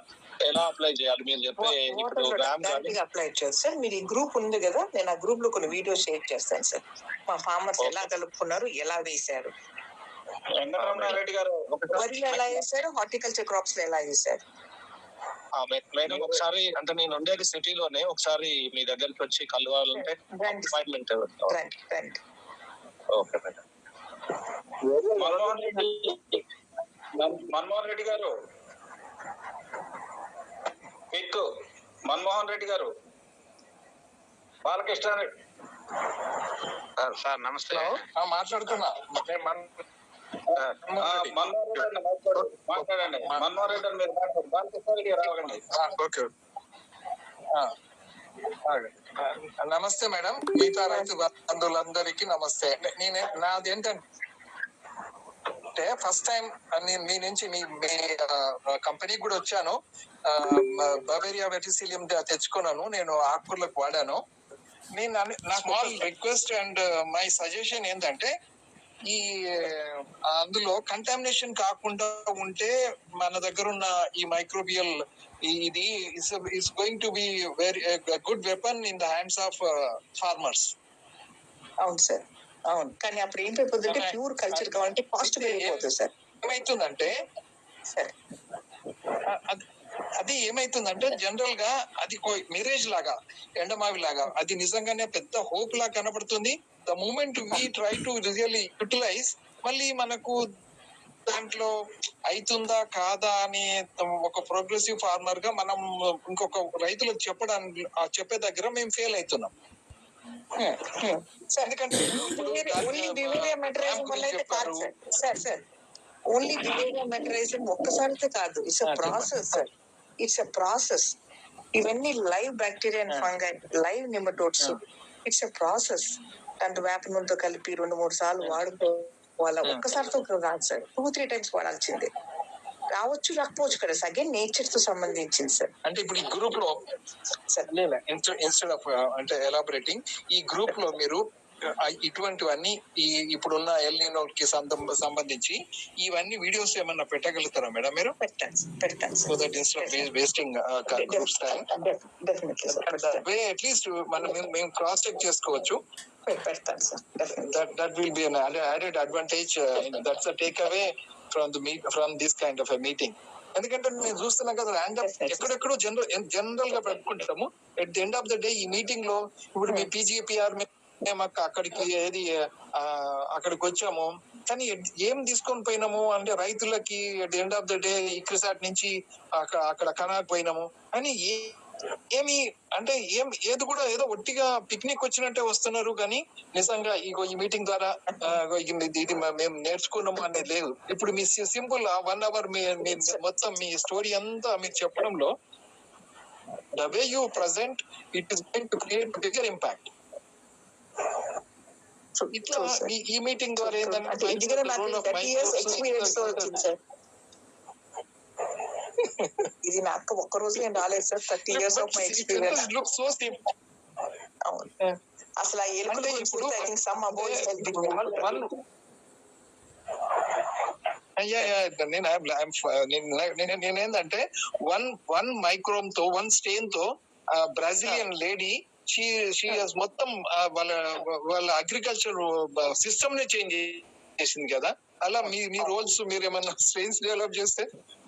ఎలా అప్లై చేయాలి మీరు చెప్పే ఇప్పుడు ర్యామ్ కానీ అప్లై చేయొచ్చు సార్. మీరు ఈ గ్రూప్ ఉంది కదా, నేను ఆ గ్రూప్ లో కొన్ని వీడియోస్ షేర్ చేస్తాను సార్. మా ఫార్మర్స్ ఎలా కలుపుకున్నారు, ఎలా వేశారు, వెంకటరమణారెడ్డి గారు వరిలో ఎలా వేశారు, హార్టికల్చర్ క్రాప్స్ లో ఎలా వేశారు. మేడం ఒకసారి అంటే నేను ఉండేది సిటీలోనే, ఒకసారి మీ దగ్గరికి వచ్చి కలవాలంటే అపాయింట్మెంట్ రండి. Okay madam. మన్మోహన్ రెడ్డి గారు పిక్ మన్మోహన్ రెడ్డి గారు బాలకృష్ణ సార్ నమస్తే. మాట్లాడుతున్నా మాట్లాడండి. మన్మోహన్ రెడ్డి మీరు మాట్లాడండి. బాలకృష్ణ రెడ్డి రావండి. ఓకే. నమస్తే మేడం, మిగతా రైతు బంధువులందరికీ నమస్తే. నాదేంటంటే ఫస్ట్ టైం మీ నుంచి మీ కంపెనీకి కూడా వచ్చాను. బవేరియా వెటిసిలియం తెచ్చుకున్నాను, నేను ఆకుకూరలకు వాడాను. నా small request and my suggestion ఏంటంటే ఈ అందులో కంటామినేషన్ కాకుండా ఉంటే మన దగ్గర ఉన్న ఈ మైక్రోబియల్ ఇది is going to be very good weapon in the hands of farmers. అవును సార్, అవును. కానీ అప్పుడు ఏం అయిపోతుందంటే ప్యూర్ కల్చర్ కావాలంటే కాస్ట్ పెరిగిపోతుంది సార్. ఏమైతుందంటే సార్ అది ఏమైతుందంటే జనరల్ గా అది మిరేజ్ లాగా, ఎండమావి లాగా, అది నిజంగానే పెద్ద హోప్ లా కనబడుతుంది. The moment we try to really utilize, మళ్ళీ మనకు దాంట్లో అవుతుందా కాదా అని ఒక ప్రోగ్రెసివ్ ఫార్మర్ గా మనం ఇంకొక రైతులకు చెప్పే దగ్గర మేము ఫెయిల్ అవుతున్నాం. ఎందుకంటే ఓన్లీ బివేరియా మెటరైజం వల్ల అయితే కాదు సార్. ఓన్లీ బివేరియా మెటరైజం ఒక్కసారితో కాదు, it's a process sir. It's a process. ఇవన్నీ live bacteria and fungi, live nematodes. It's a process. దాంతో వేప నూనెతో కలిపి 2-3 సార్లు వాడుకోవాలా. ఒక్కసారితో కాదు సార్, 2-3 టైమ్స్ వాడాల్సిందే. రావచ్చు రాకపోవచ్చు కదా, అగైన్ నేచర్ తో సంబంధించింది సార్. అంటే ఇప్పుడు ఈ గ్రూప్ లో ఇన్స్టెడ్ ఆఫ్ అంటే ఎలాబరేటింగ్, ఈ గ్రూప్ లో మీరు ఇటువంటివన్నీ ఇప్పుడున్న ఎల్ నినో కి సంబంధించి ఇవన్నీ వీడియోస్ ఏమన్నా పెట్టగలుగుతారా మేడం మీరు? పెడతాను so that instead of wasting groups time, at least మేము క్రాస్ చెక్ చేసుకోవచ్చు. పెడతాను sir. That will be an added advantage. That's a takeaway from this kind of a meeting. ఎందుకంటే నేను చూస్తున్నా కదా, ర్యాండమ్ ఎక్కడెక్కడో జనరల్ గా పెట్టుకుంటాము. At the end of the day ఈ మీటింగ్ లో ఇప్పుడు మీ పీజీపీఆర్ మేము అక్కడికి అక్కడికి వచ్చాము, కానీ ఏం తీసుకొని పోయినాము అంటే రైతులకి at the end of the day ICRISAT నుంచి అక్కడ కనాకు పోయినాము అని ఏమి అంటే ఏది కూడా ఏదో ఒట్టిగా పిక్నిక్ వచ్చినట్టే వస్తున్నారు. కానీ నిజంగా ఈ మీటింగ్ ద్వారా ఇది మేము నేర్చుకున్నాము అనేది లేదు. ఇప్పుడు మీ సింపుల్ 1 hour మొత్తం మీ స్టోరీ అంతా మీరు చెప్పడంలో the way you present it is going to create bigger impact. So ఇట్లా ఈ మీటింగ్ ద్వారా ఏంటంటే ఇది నాకు ఒక్క రోజు నేను రాలేదు sir. 30 years of my experience. అవును, అసలు ఆ ఎలుకలు ఇప్పుడు నేనేందంటే 1 మైక్రోమ్ తో 1 స్టెయిన్ తో బ్రెజిలియన్ లేడీ షీ మొత్తం వాళ్ళ అగ్రికల్చర్ సిస్టమ్ నే చేంజ్ చేసింది కదా. అలా మీ రోల్స్ మీరు ఏమన్నా స్ట్రెయిన్స్ డెవలప్ చేస్తే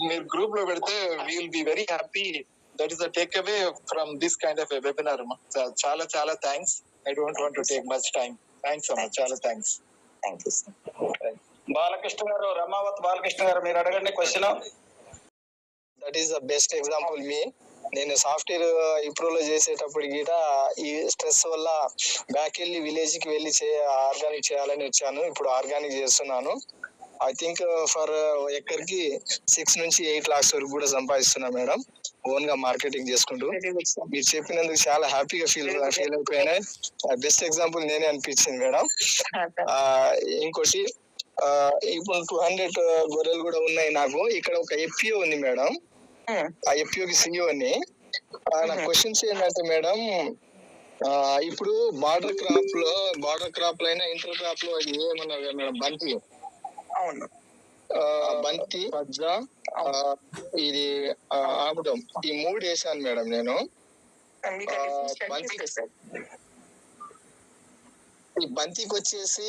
మీరు గ్రూప్ లో పెడితే will be very happy. That is the take away from this kind of webinar. చాలా చాలా thanks. I don't want to take much time. Thanks అమ్మా, చాలా థ్యాంక్స్. బాలకృష్ణ గారు, రమావత్ బాలకృష్ణ గారు, మీరు అడగండి question. That is the best example మీ. నేను సాఫ్ట్వేర్ ఇంప్రూవ్ లో చేసేటప్పుడు గీట ఈ స్ట్రెస్ వల్ల బ్యాక్ వెళ్ళి విలేజ్ కి వెళ్ళి ఆర్గానిక్ చేయాలని వచ్చాను. ఇప్పుడు ఆర్గానిక్ చేస్తున్నాను. ఐ థింక్ ఫర్ ఎక్కడికి 6 నుంచి 8 lakhs వరకు కూడా సంపాదిస్తున్నా మేడం, ఓన్ గా మార్కెటింగ్ చేసుకుంటూ. మీరు చెప్పినందుకు చాలా హ్యాపీగా ఫీల్ అయిపోయినా. బెస్ట్ ఎగ్జాంపుల్ నేనే అనిపించింది మేడం. ఇంకోటి ఇప్పుడు 200 గొర్రెలు కూడా ఉన్నాయి నాకు. ఇక్కడ ఒక ఎఫ్పిఓ ఉంది మేడం, ఆ ఎఫ్పిఓకి సిఇఓ ని. నా క్వశ్చన్స్ ఏంటంటే మేడం, ఇప్పుడు బార్డర్ క్రాప్ లో అయినా ఇంటర్ క్రాప్ లో అది ఏమన్నా మేడం బంతి, అవును, బంతి సజ్జ, ఇది ఆముదం, ఈ 3 వేసాను మేడం నేను. మీకు ఆ difference కనిపిస్తుంది సార్. ఈ బంతికి వచ్చేసి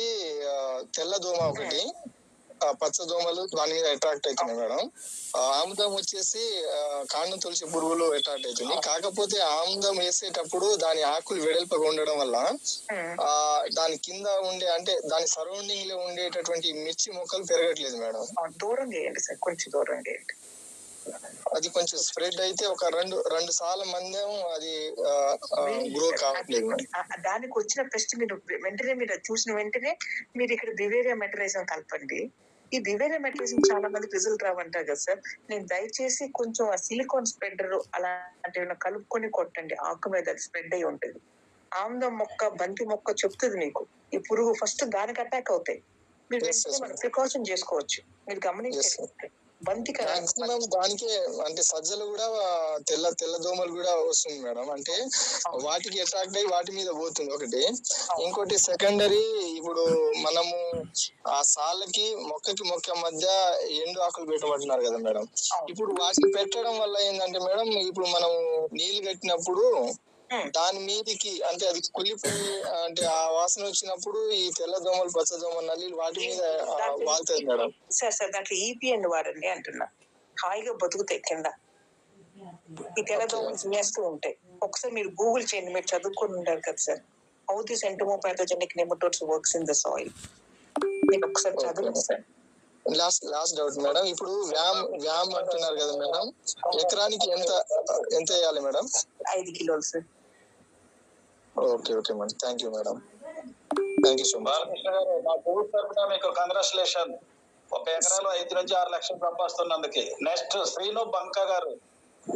తెల్ల దోమ ఒకటి, పచ్చ దోమలు దాని మీద అట్రాక్ట్ అవుతున్నాయి మేడం. ఆముదం వచ్చేసి కాండం తులసి పురుగులు అట్రాక్ట్ అవుతుంది. కాకపోతే ఆముదం వేసేటప్పుడు దాని ఆకులు వెడల్పుగా ఉండడం వల్ల దాని కింద ఉండే అంటే దాని సరౌండింగ్ లో ఉండేటటువంటి మిర్చి మొక్కలు పెరగట్లేదు మేడం. దూరం చేయండి సార్, కొంచెం దూరం చేయండి. అది కొంచెం స్ప్రెడ్ అయితే ఒక రెండు సార్లు మందేమో అది గ్రో కావట్లేదు. దానికి వచ్చిన పెస్ట్ మీరు వెంటనే మీరు చూసిన వెంటనే మీరు ఇక్కడ బివేరియా మెటరైజం కలపండి. ఈ బివేరియా మెటరైజం చాలా మందికి రిజల్ట్ రావంటారు కదా సార్. నేను దయచేసి కొంచెం ఆ సిలికాన్ స్ప్రెడర్ అలాంటివి కలుపుకొని కొట్టండి, ఆకు మీద అది స్ప్రెడ్ అయి ఉంటుంది. ఆముదం మొక్క, బంతి మొక్క చెప్తుంది మీకు ఈ పురుగు ఫస్ట్ దానికి అటాక్ అవుతాయి. మీరు వెంటనే మనం ప్రికాషన్ చేసుకోవచ్చు. మీరు గమనించే బంతికి దానికి అంటే సజ్జలు కూడా తెల్ల దోమలు కూడా వస్తుంది మేడం. అంటే వాటికి అట్రాక్ట్ అయ్యి వాటి మీద పోతుంది ఒకటి. ఇంకోటి సెకండరీ, ఇప్పుడు మనము ఆ సాళ్ళకి మొక్క మధ్య ఎండు ఆకులు పెట్టమంటున్నారు కదా మేడం. ఇప్పుడు వాటిని పెట్టడం వల్ల ఏంటంటే మేడం, ఇప్పుడు మనం నీళ్లు కట్టినప్పుడు దాని మీదికి అంటే అది కుళ్ళిపోయి అంటే ఆ వాసన వచ్చినప్పుడు ఈ తెల్ల దోమలు, పచ్చ దోమలు, నల్లి వాటి మీద వాళ్తుంది మేడం. సార్ దాంట్లో ఈపీఎన్ వాడండి అంటున్నా, హాయిగా బతుకుతాయి కింద. ఈ తెల్ల దోమలు తినేస్తూ ఉంటాయి. ఒకసారి మీరు గూగుల్ చేయండి, మీరు చదువుకొని ఉంటారు కదా sir, how this entomopathogenic nematodes works in the soil. మీరు ఒకసారి చదవండి సార్. లాస్ట్ డౌట్ మేడం, ఇప్పుడు వ్యామ్ అంటున్నారు కదా మేడం, ఎకరానికి ఎంత వేయాలి మేడం? 5 కిలోలు sir. Okay madam, thank you madam, thank you so much. Balakrishna గారు, మా ఊరు తరపున మీకు కంగ్రాచులేషన్. 1 ఎకరాలో 5 నుంచి 6 లక్షలు సంపాదిస్తున్నందుకు. నెక్స్ట్ శ్రీను బంకా గారు.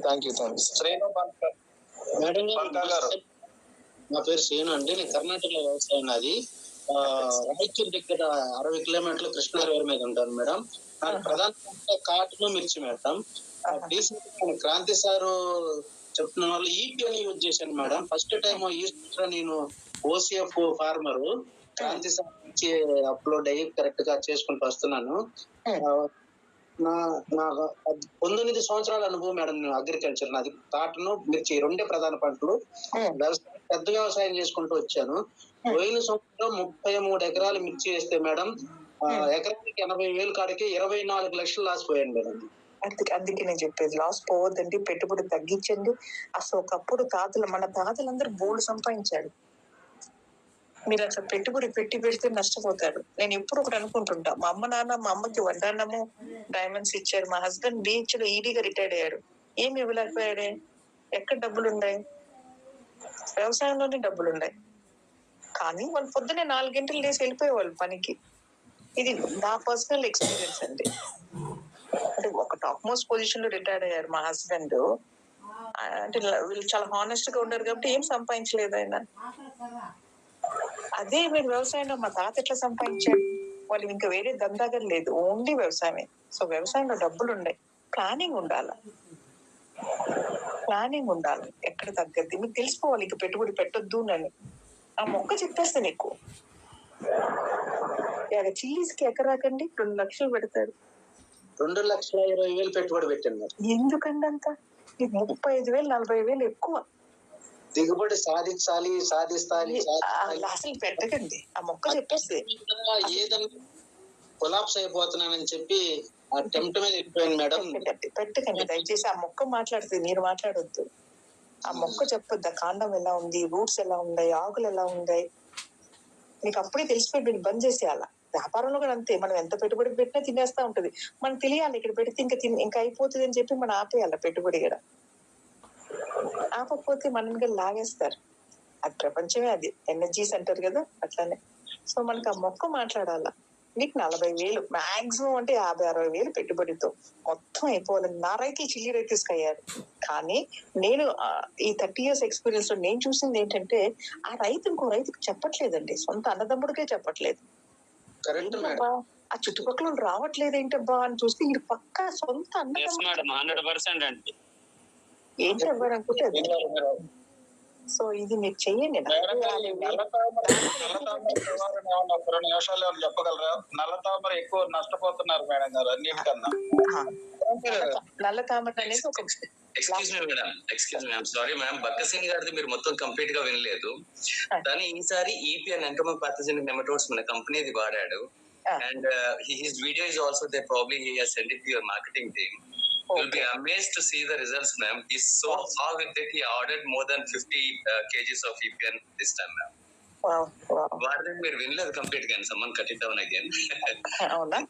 Thank you. శ్రీను బంకా గారు. నా పేరు శ్రీను అండి, నేను కర్ణాటకలో వ్యవసాయం. అది రాయచూరు దగ్గర 60 కిలోమీటర్లు కృష్ణా రివర్ మీద ఉంటాను మేడం. నాకు ప్రధానంగా కాటన్, మిర్చి మేడం. క్రాంతి సారు చెప్తున్న వాళ్ళు ఈపీఎల్ యూజ్ చేశాను మేడం. ఫస్ట్ టైం ఈస్ట్ నేను ఓసిఎఫ్ ఫార్మర్ క్రాంతి సార్ నుంచి అప్లోడ్ అయ్యి కరెక్ట్ గా చేసుకుంటూ వస్తున్నాను. నా 19 సంవత్సరాల అనుభవం మేడం. నేను అగ్రికల్చర్, నాది కాటన్, మిర్చి 2 ప్రధాన పంటలు. పెద్ద వ్యవసాయం చేసుకుంటూ వచ్చాను. పోయిన సంవత్సరం 33 ఎకరాలు మిర్చి వేస్తే మేడం, ఎకరానికి 80,000 కాడికి 24 లక్షలు లాస్ పోయాను మేడం. అందుకే నేను చెప్పేది లాస్ పోవద్దండి, పెట్టుబడి తగ్గించండి. అసలు ఒకప్పుడు మన తాతలందరూ బోల్డ్ సంపాదించాడు. మీరు అసలు పెట్టుబడి పెడితే నష్టపోతారు. నేను ఎప్పుడు ఒకటి అనుకుంటుంటా, మా అమ్మకి వడ్డాన్నము, డైమండ్స్ ఇచ్చారు. మా హస్బెండ్ బీచ్ లో ఈడీగా రిటైర్డ్ అయ్యాడు. ఏమి ఇవ్వలేకపోయాడే? ఎక్కడ డబ్బులు ఉన్నాయి? వ్యవసాయంలోనే డబ్బులు ఉన్నాయి. కానీ వాళ్ళు పొద్దున్నే 4 గంటలు లేసి వెళ్ళిపోయేవాళ్ళు పనికి. ఇది నా పర్సనల్ ఎక్స్పీరియన్స్ అండి. అంటే ఒక టాప్ మోస్ట్ పొజిషన్ లో రిటైర్డ్ అయ్యారు మా హస్బెండ్. అంటే వీళ్ళు చాలా హానెస్ట్ గా ఉన్నారు కాబట్టి ఏం సంపాదించలేదు ఆయన. అదే మీరు వ్యవసాయంలో మా తాత ఎట్లా సంపాదించాడు? వాళ్ళు ఇంకా వేరే దందాగా లేదు, ఓన్లీ వ్యవసాయమే. సో వ్యవసాయంలో డబ్బులు ఉన్నాయి, ప్లానింగ్ ఉండాలి. ఎక్కడ తగ్గద్ది మీకు తెలుసుకోవాలి. ఇంకా పెట్టుబడి పెట్టొద్దు అని ఆ మొక్క చెప్పేస్తే నీకు. చిల్లీస్ కి ఎకరాకండి 2 లక్షలు పెడతారు. 2,20,000 పెట్టుబడి పెట్టాను. ఎందుకండి అంత? 35,000 40,000 ఎక్కువ. దిగుబడి సాధిస్తాలి. అసలు పెట్టకండి, ఆ మొక్క చెప్పేస్తే. ఏదన్నా కొలాప్స్ అయిపోతున్నానని చెప్పి ఆ టెంప్ట్ మీద వెళ్ళిపోయాను మేడం. పెట్టకండి దయచేసి. ఆ మొక్క మాట్లాడుతుంది, మీరు మాట్లాడొద్దు. ఆ మొక్క చెప్పొద్దు, ఆ కాండం ఎలా ఉంది, రూట్స్ ఎలా ఉన్నాయి, ఆకులు ఎలా ఉన్నాయి, మీకు అప్పుడే తెలిసిపోయి మీరు బంద్ చేసేయాల. వ్యాపారంలో కూడా అంతే, మనం ఎంత పెట్టుబడి పెట్టినా తినేస్తా ఉంటది. మనం తెలియాలి ఇక్కడ పెడితే ఇంకా అయిపోతుంది అని చెప్పి మనం ఆపేయాల పెట్టుబడి కూడా. ఆపకపోతే మనకి లాగేస్తారు. అది ప్రపంచమే, అది ఎనర్జీస్ అంటారు కదా, అట్లానే. సో మనకి ఆ మొక్క మాట్లాడాల. మీకు 40,000 మాక్సిమం అంటే 50-60,000 పెట్టుబడితో మొత్తం అయిపోవాలని నా రైతులు చిల్లి రైతుస్కి అయ్యారు. కానీ నేను ఈ 30 years ఎక్స్పీరియన్స్ లో నేను చూసింది ఏంటంటే, ఆ రైతు ఇంకో రైతుకి చెప్పట్లేదండి, సొంత అన్నదమ్ముడికే చెప్పట్లేదు. ఆ చుట్టుపక్కల రావట్లేదు ఏంటబ్బా అని చూస్తే ఇది పక్కా సొంత అన్నదమ్ముడు. 100% అండి. ఏంటి అవ్వాలనుకుంటే అది సో ఇది మీరు చెయ్యండి. మేడం గారు, ఈ నల్ల తామర నివారణ ఏమన్నా ఒక 2 నిమిషాలు ఏమన్నా చెప్పగలరా? నల్ల తామర ఎక్కువ నష్టపోతున్నారు మేడం గారు అన్నిటికన్నా. నల్ల తామర అనేది ఒక excuse me madam, I'm sorry madam, బక్కసింగ్ గారిది మీరు మొత్తం కంప్లీట్ గా వినలేదు. కానీ ఈసారి ఈపీఎన్ ఎంటోమో పాథోజెనిక్ నెమటోడ్స్ మన కంపెనీది వాడాడు. And his video is also there, probably he has sent it to your marketing team. You'll be amazed to see the results, ma'am. He's so far with it, he ordered more than 50 kgs of EPN this time, ma'am. వాడిని మీరు వినలేదు complete గా, someone cut it down again. అవునా?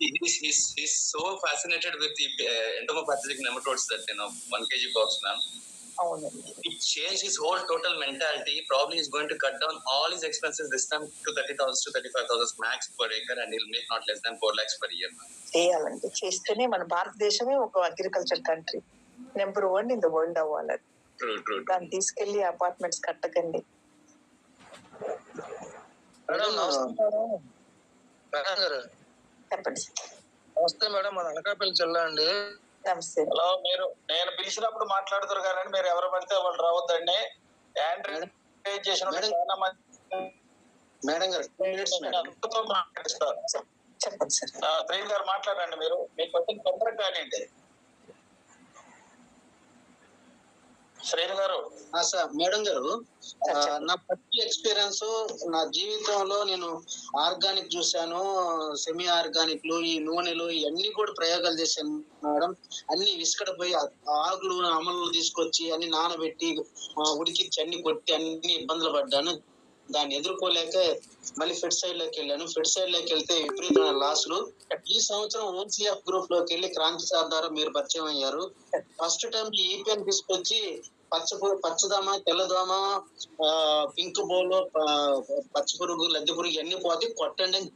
He's so fascinated with the entomo pathogenic nematodes that 1 kg box, ma'am. It changed his whole total mentality. Probably he's going to cut down all his expenses this time to 30,000 to 35,000 max per acre, and he'll make not less than 4 lakhs per year. చేయాలండి, చేస్తేనే మన భారతదేశమే ఒక agriculture country, number 1 in the world అవ్వాలి. True. దాన్ని తీసుకెళ్లి apartments కట్టకండి. చెప్పండి. నమస్తే మేడం, మన అనకాపల్లి జిల్లా అండి. నమస్తే. హలో, మీరు నేను పిలిచినప్పుడు మాట్లాడుతారు కానీ మీరు ఎవరు పడితే వాళ్ళు రావద్దండి. ఆండ్రాయిడ్ చేసిన చాలా మంది మేడం గారు మాట్లాడిస్తారు. చెప్పండి సార్. ప్రేమ్ గారు మాట్లాడండి, మీరు మీకు వచ్చిన తొందరగా కానివ్వండి. శ్రేణు గారు. సార్ మేడం గారు, నా ఫస్ట్ ఎక్స్పీరియన్స్ నా జీవితంలో నేను ఆర్గానిక్ చూశాను, సెమీ ఆర్గానిక్లు, ఈ నూనెలు ఇవన్నీ కూడా ప్రయోగాలు చేశాను మేడం. అన్ని విసుకడపోయి ఆకులు అమలు తీసుకొచ్చి అన్ని నానబెట్టి ఉడికిచ్చి అన్ని కొట్టి అన్ని ఇబ్బందులు పడ్డాను. దాన్ని ఎదుర్కోలేక మళ్ళీ ఫెడ్ సైడ్ లోకి వెళ్ళాను. ఫెడ్ సైడ్ లోకి వెళ్తే విపరీతమైన లాసులు. ఈ సంవత్సరం ఓన్సీఎఫ్ గ్రూప్ లోకి వెళ్ళి క్రాంతి సార్ ద్వారా మీరు పరిచయం అయ్యారు. ఫస్ట్ టైం ఈ ఈపీఎన్ తీసుకొచ్చి పచ్చదోమ, తెల్లదోమ, పింక్ బోలు, పచ్చ పురుగు, లద్దె పురుగు ఇవన్నీ పోతే కొట్టండి అని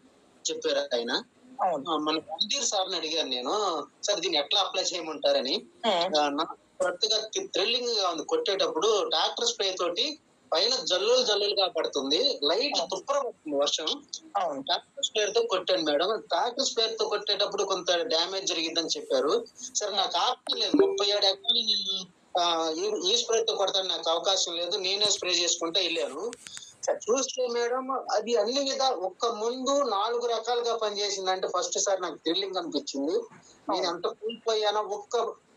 చెప్పారు ఆయన. మన రణధీర్ సార్ని అడిగాను నేను, సార్ దీన్ని ఎట్లా అప్లై చేయమంటారని. నాకు కొత్తగా థ్రిల్లింగ్ గా ఉంది. కొట్టేటప్పుడు ట్రాక్టర్ స్ప్రే తోటి పైన జల్లులుగా పడుతుంది, లైట్ తుప్పర పడుతుంది వర్షం. ట్రాక్టర్ స్ప్రేర్ తో కొట్టాను మేడం. ట్రాక్టర్ స్ప్రేర్ తో కొట్టేటప్పుడు కొంత డ్యామేజ్ జరిగిందని చెప్పారు. సరే, నాకు ఆప్షన్ లేదు, 37 ఎకరాలు ఈ స్ప్రే తో కొడతాను, నాకు అవకాశం లేదు, నేనే స్ప్రే చేసుకుంటా వెళ్ళాను. చూస్తే మేడం అది అన్ని విధాలు ఒక్క ముందు 4 రకాలుగా పనిచేసింది. అంటే ఫస్ట్ సార్ నాకు థ్రిల్లింగ్ అనిపించింది. నేను ఎంత కూలిపోయానో.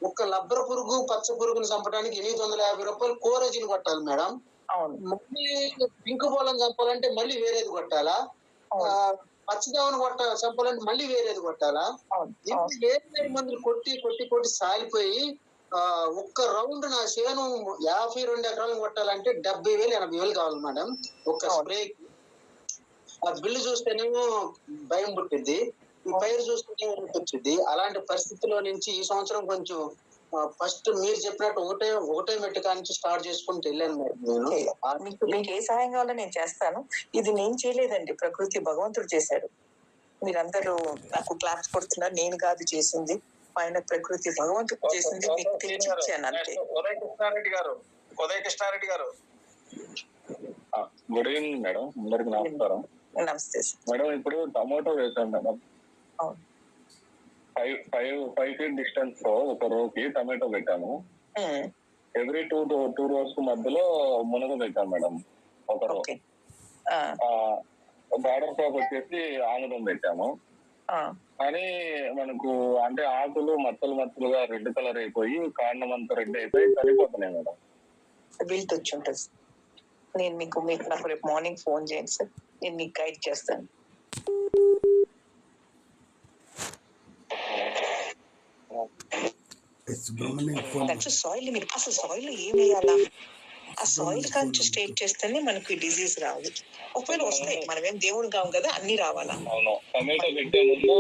ఒక్క లబ్బర పురుగు, పచ్చ పురుగుని చంపడానికి 850 రూపాయలు కోరేజిన్ కొట్టాలి మేడం. మళ్ళీ పింక్ బోలను చంపాలంటే మళ్ళీ వేరేది కొట్టాలా, పచ్చదోమను చంపాలంటే మళ్ళీ వేరేది కొట్టాలా. వేరే మందులు కొట్టి సాలిపోయి ఒక్క రౌండ్ నా చేను 52 ఎకరాలు కొట్టాలంటే 70,000 80,000 కావాలి మేడం ఒక్క స్ప్రే. ఆ బిల్లు చూస్తేనేమో భయం పుట్టింది, ఈ పైరు చూస్తేనేమో వచ్చింది. అలాంటి పరిస్థితిలో నుంచి ఈ సంవత్సరం కొంచెం ఫస్ట్ మీరు చెప్పినట్టు ఒకటే మెట్టు నుంచి స్టార్ట్ చేసుకుంటూ వెళ్ళాను మేడం. మీకు ఏ సహాయం కావాలో నేను చేస్తాను. ఇది నేను చేయలేదండి, ప్రకృతి భగవంతుడు చేశాడు. మీరందరూ నాకు క్లాప్స్ కొడుతున్నారు, నేను కాదు చేసింది, పైన ప్రకృతి భగవంతుడు చేసింది, మీకు తెచ్చిచ్చాను అంతే. ఉదయ కృష్ణారెడ్డి గారు. గుడ్ ఈవినింగ్ మేడం, అందరికి నమస్కారం. నమస్తే మేడం, ఇప్పుడు టమాటో వేసాను మేడం. 5 feet డిస్టెన్స్ లో ఒక రోకి టమాటో పెట్టాను. ఎవ్రీ 2 rows మధ్యలో మునగ పెట్టాను మేడం ఒక రో. బార్డర్ క్రాప్ వచ్చేసి ఆముదం పెట్టాము. కానీ మనకు అంటే ఆకులు మచ్చలుగా రెడ్ కలర్ అయిపోయి కాండం అంతా రెడ్ అయిపోయి చనిపోతున్నాయి మేడం. వీల్తో వచ్చి ఉంటుంది. నేను మీకు నాకు రేపు మార్నింగ్ ఫోన్ చేయండి సార్, నేను మీకు గైడ్ చేస్తాను. సాయిల్ మీరు అసలు సాయిల్ ఏం వేయాలా, ఆ సాయిల్ కాంచి స్టేట్ చేస్తేనే మనకి డిజీజ్ రాదు. ఒకవేళ వస్తాయి, మనమేం దేవుడు కావు కదా, అన్ని రావాలా. అవును, టమాటో పెట్టే ముందు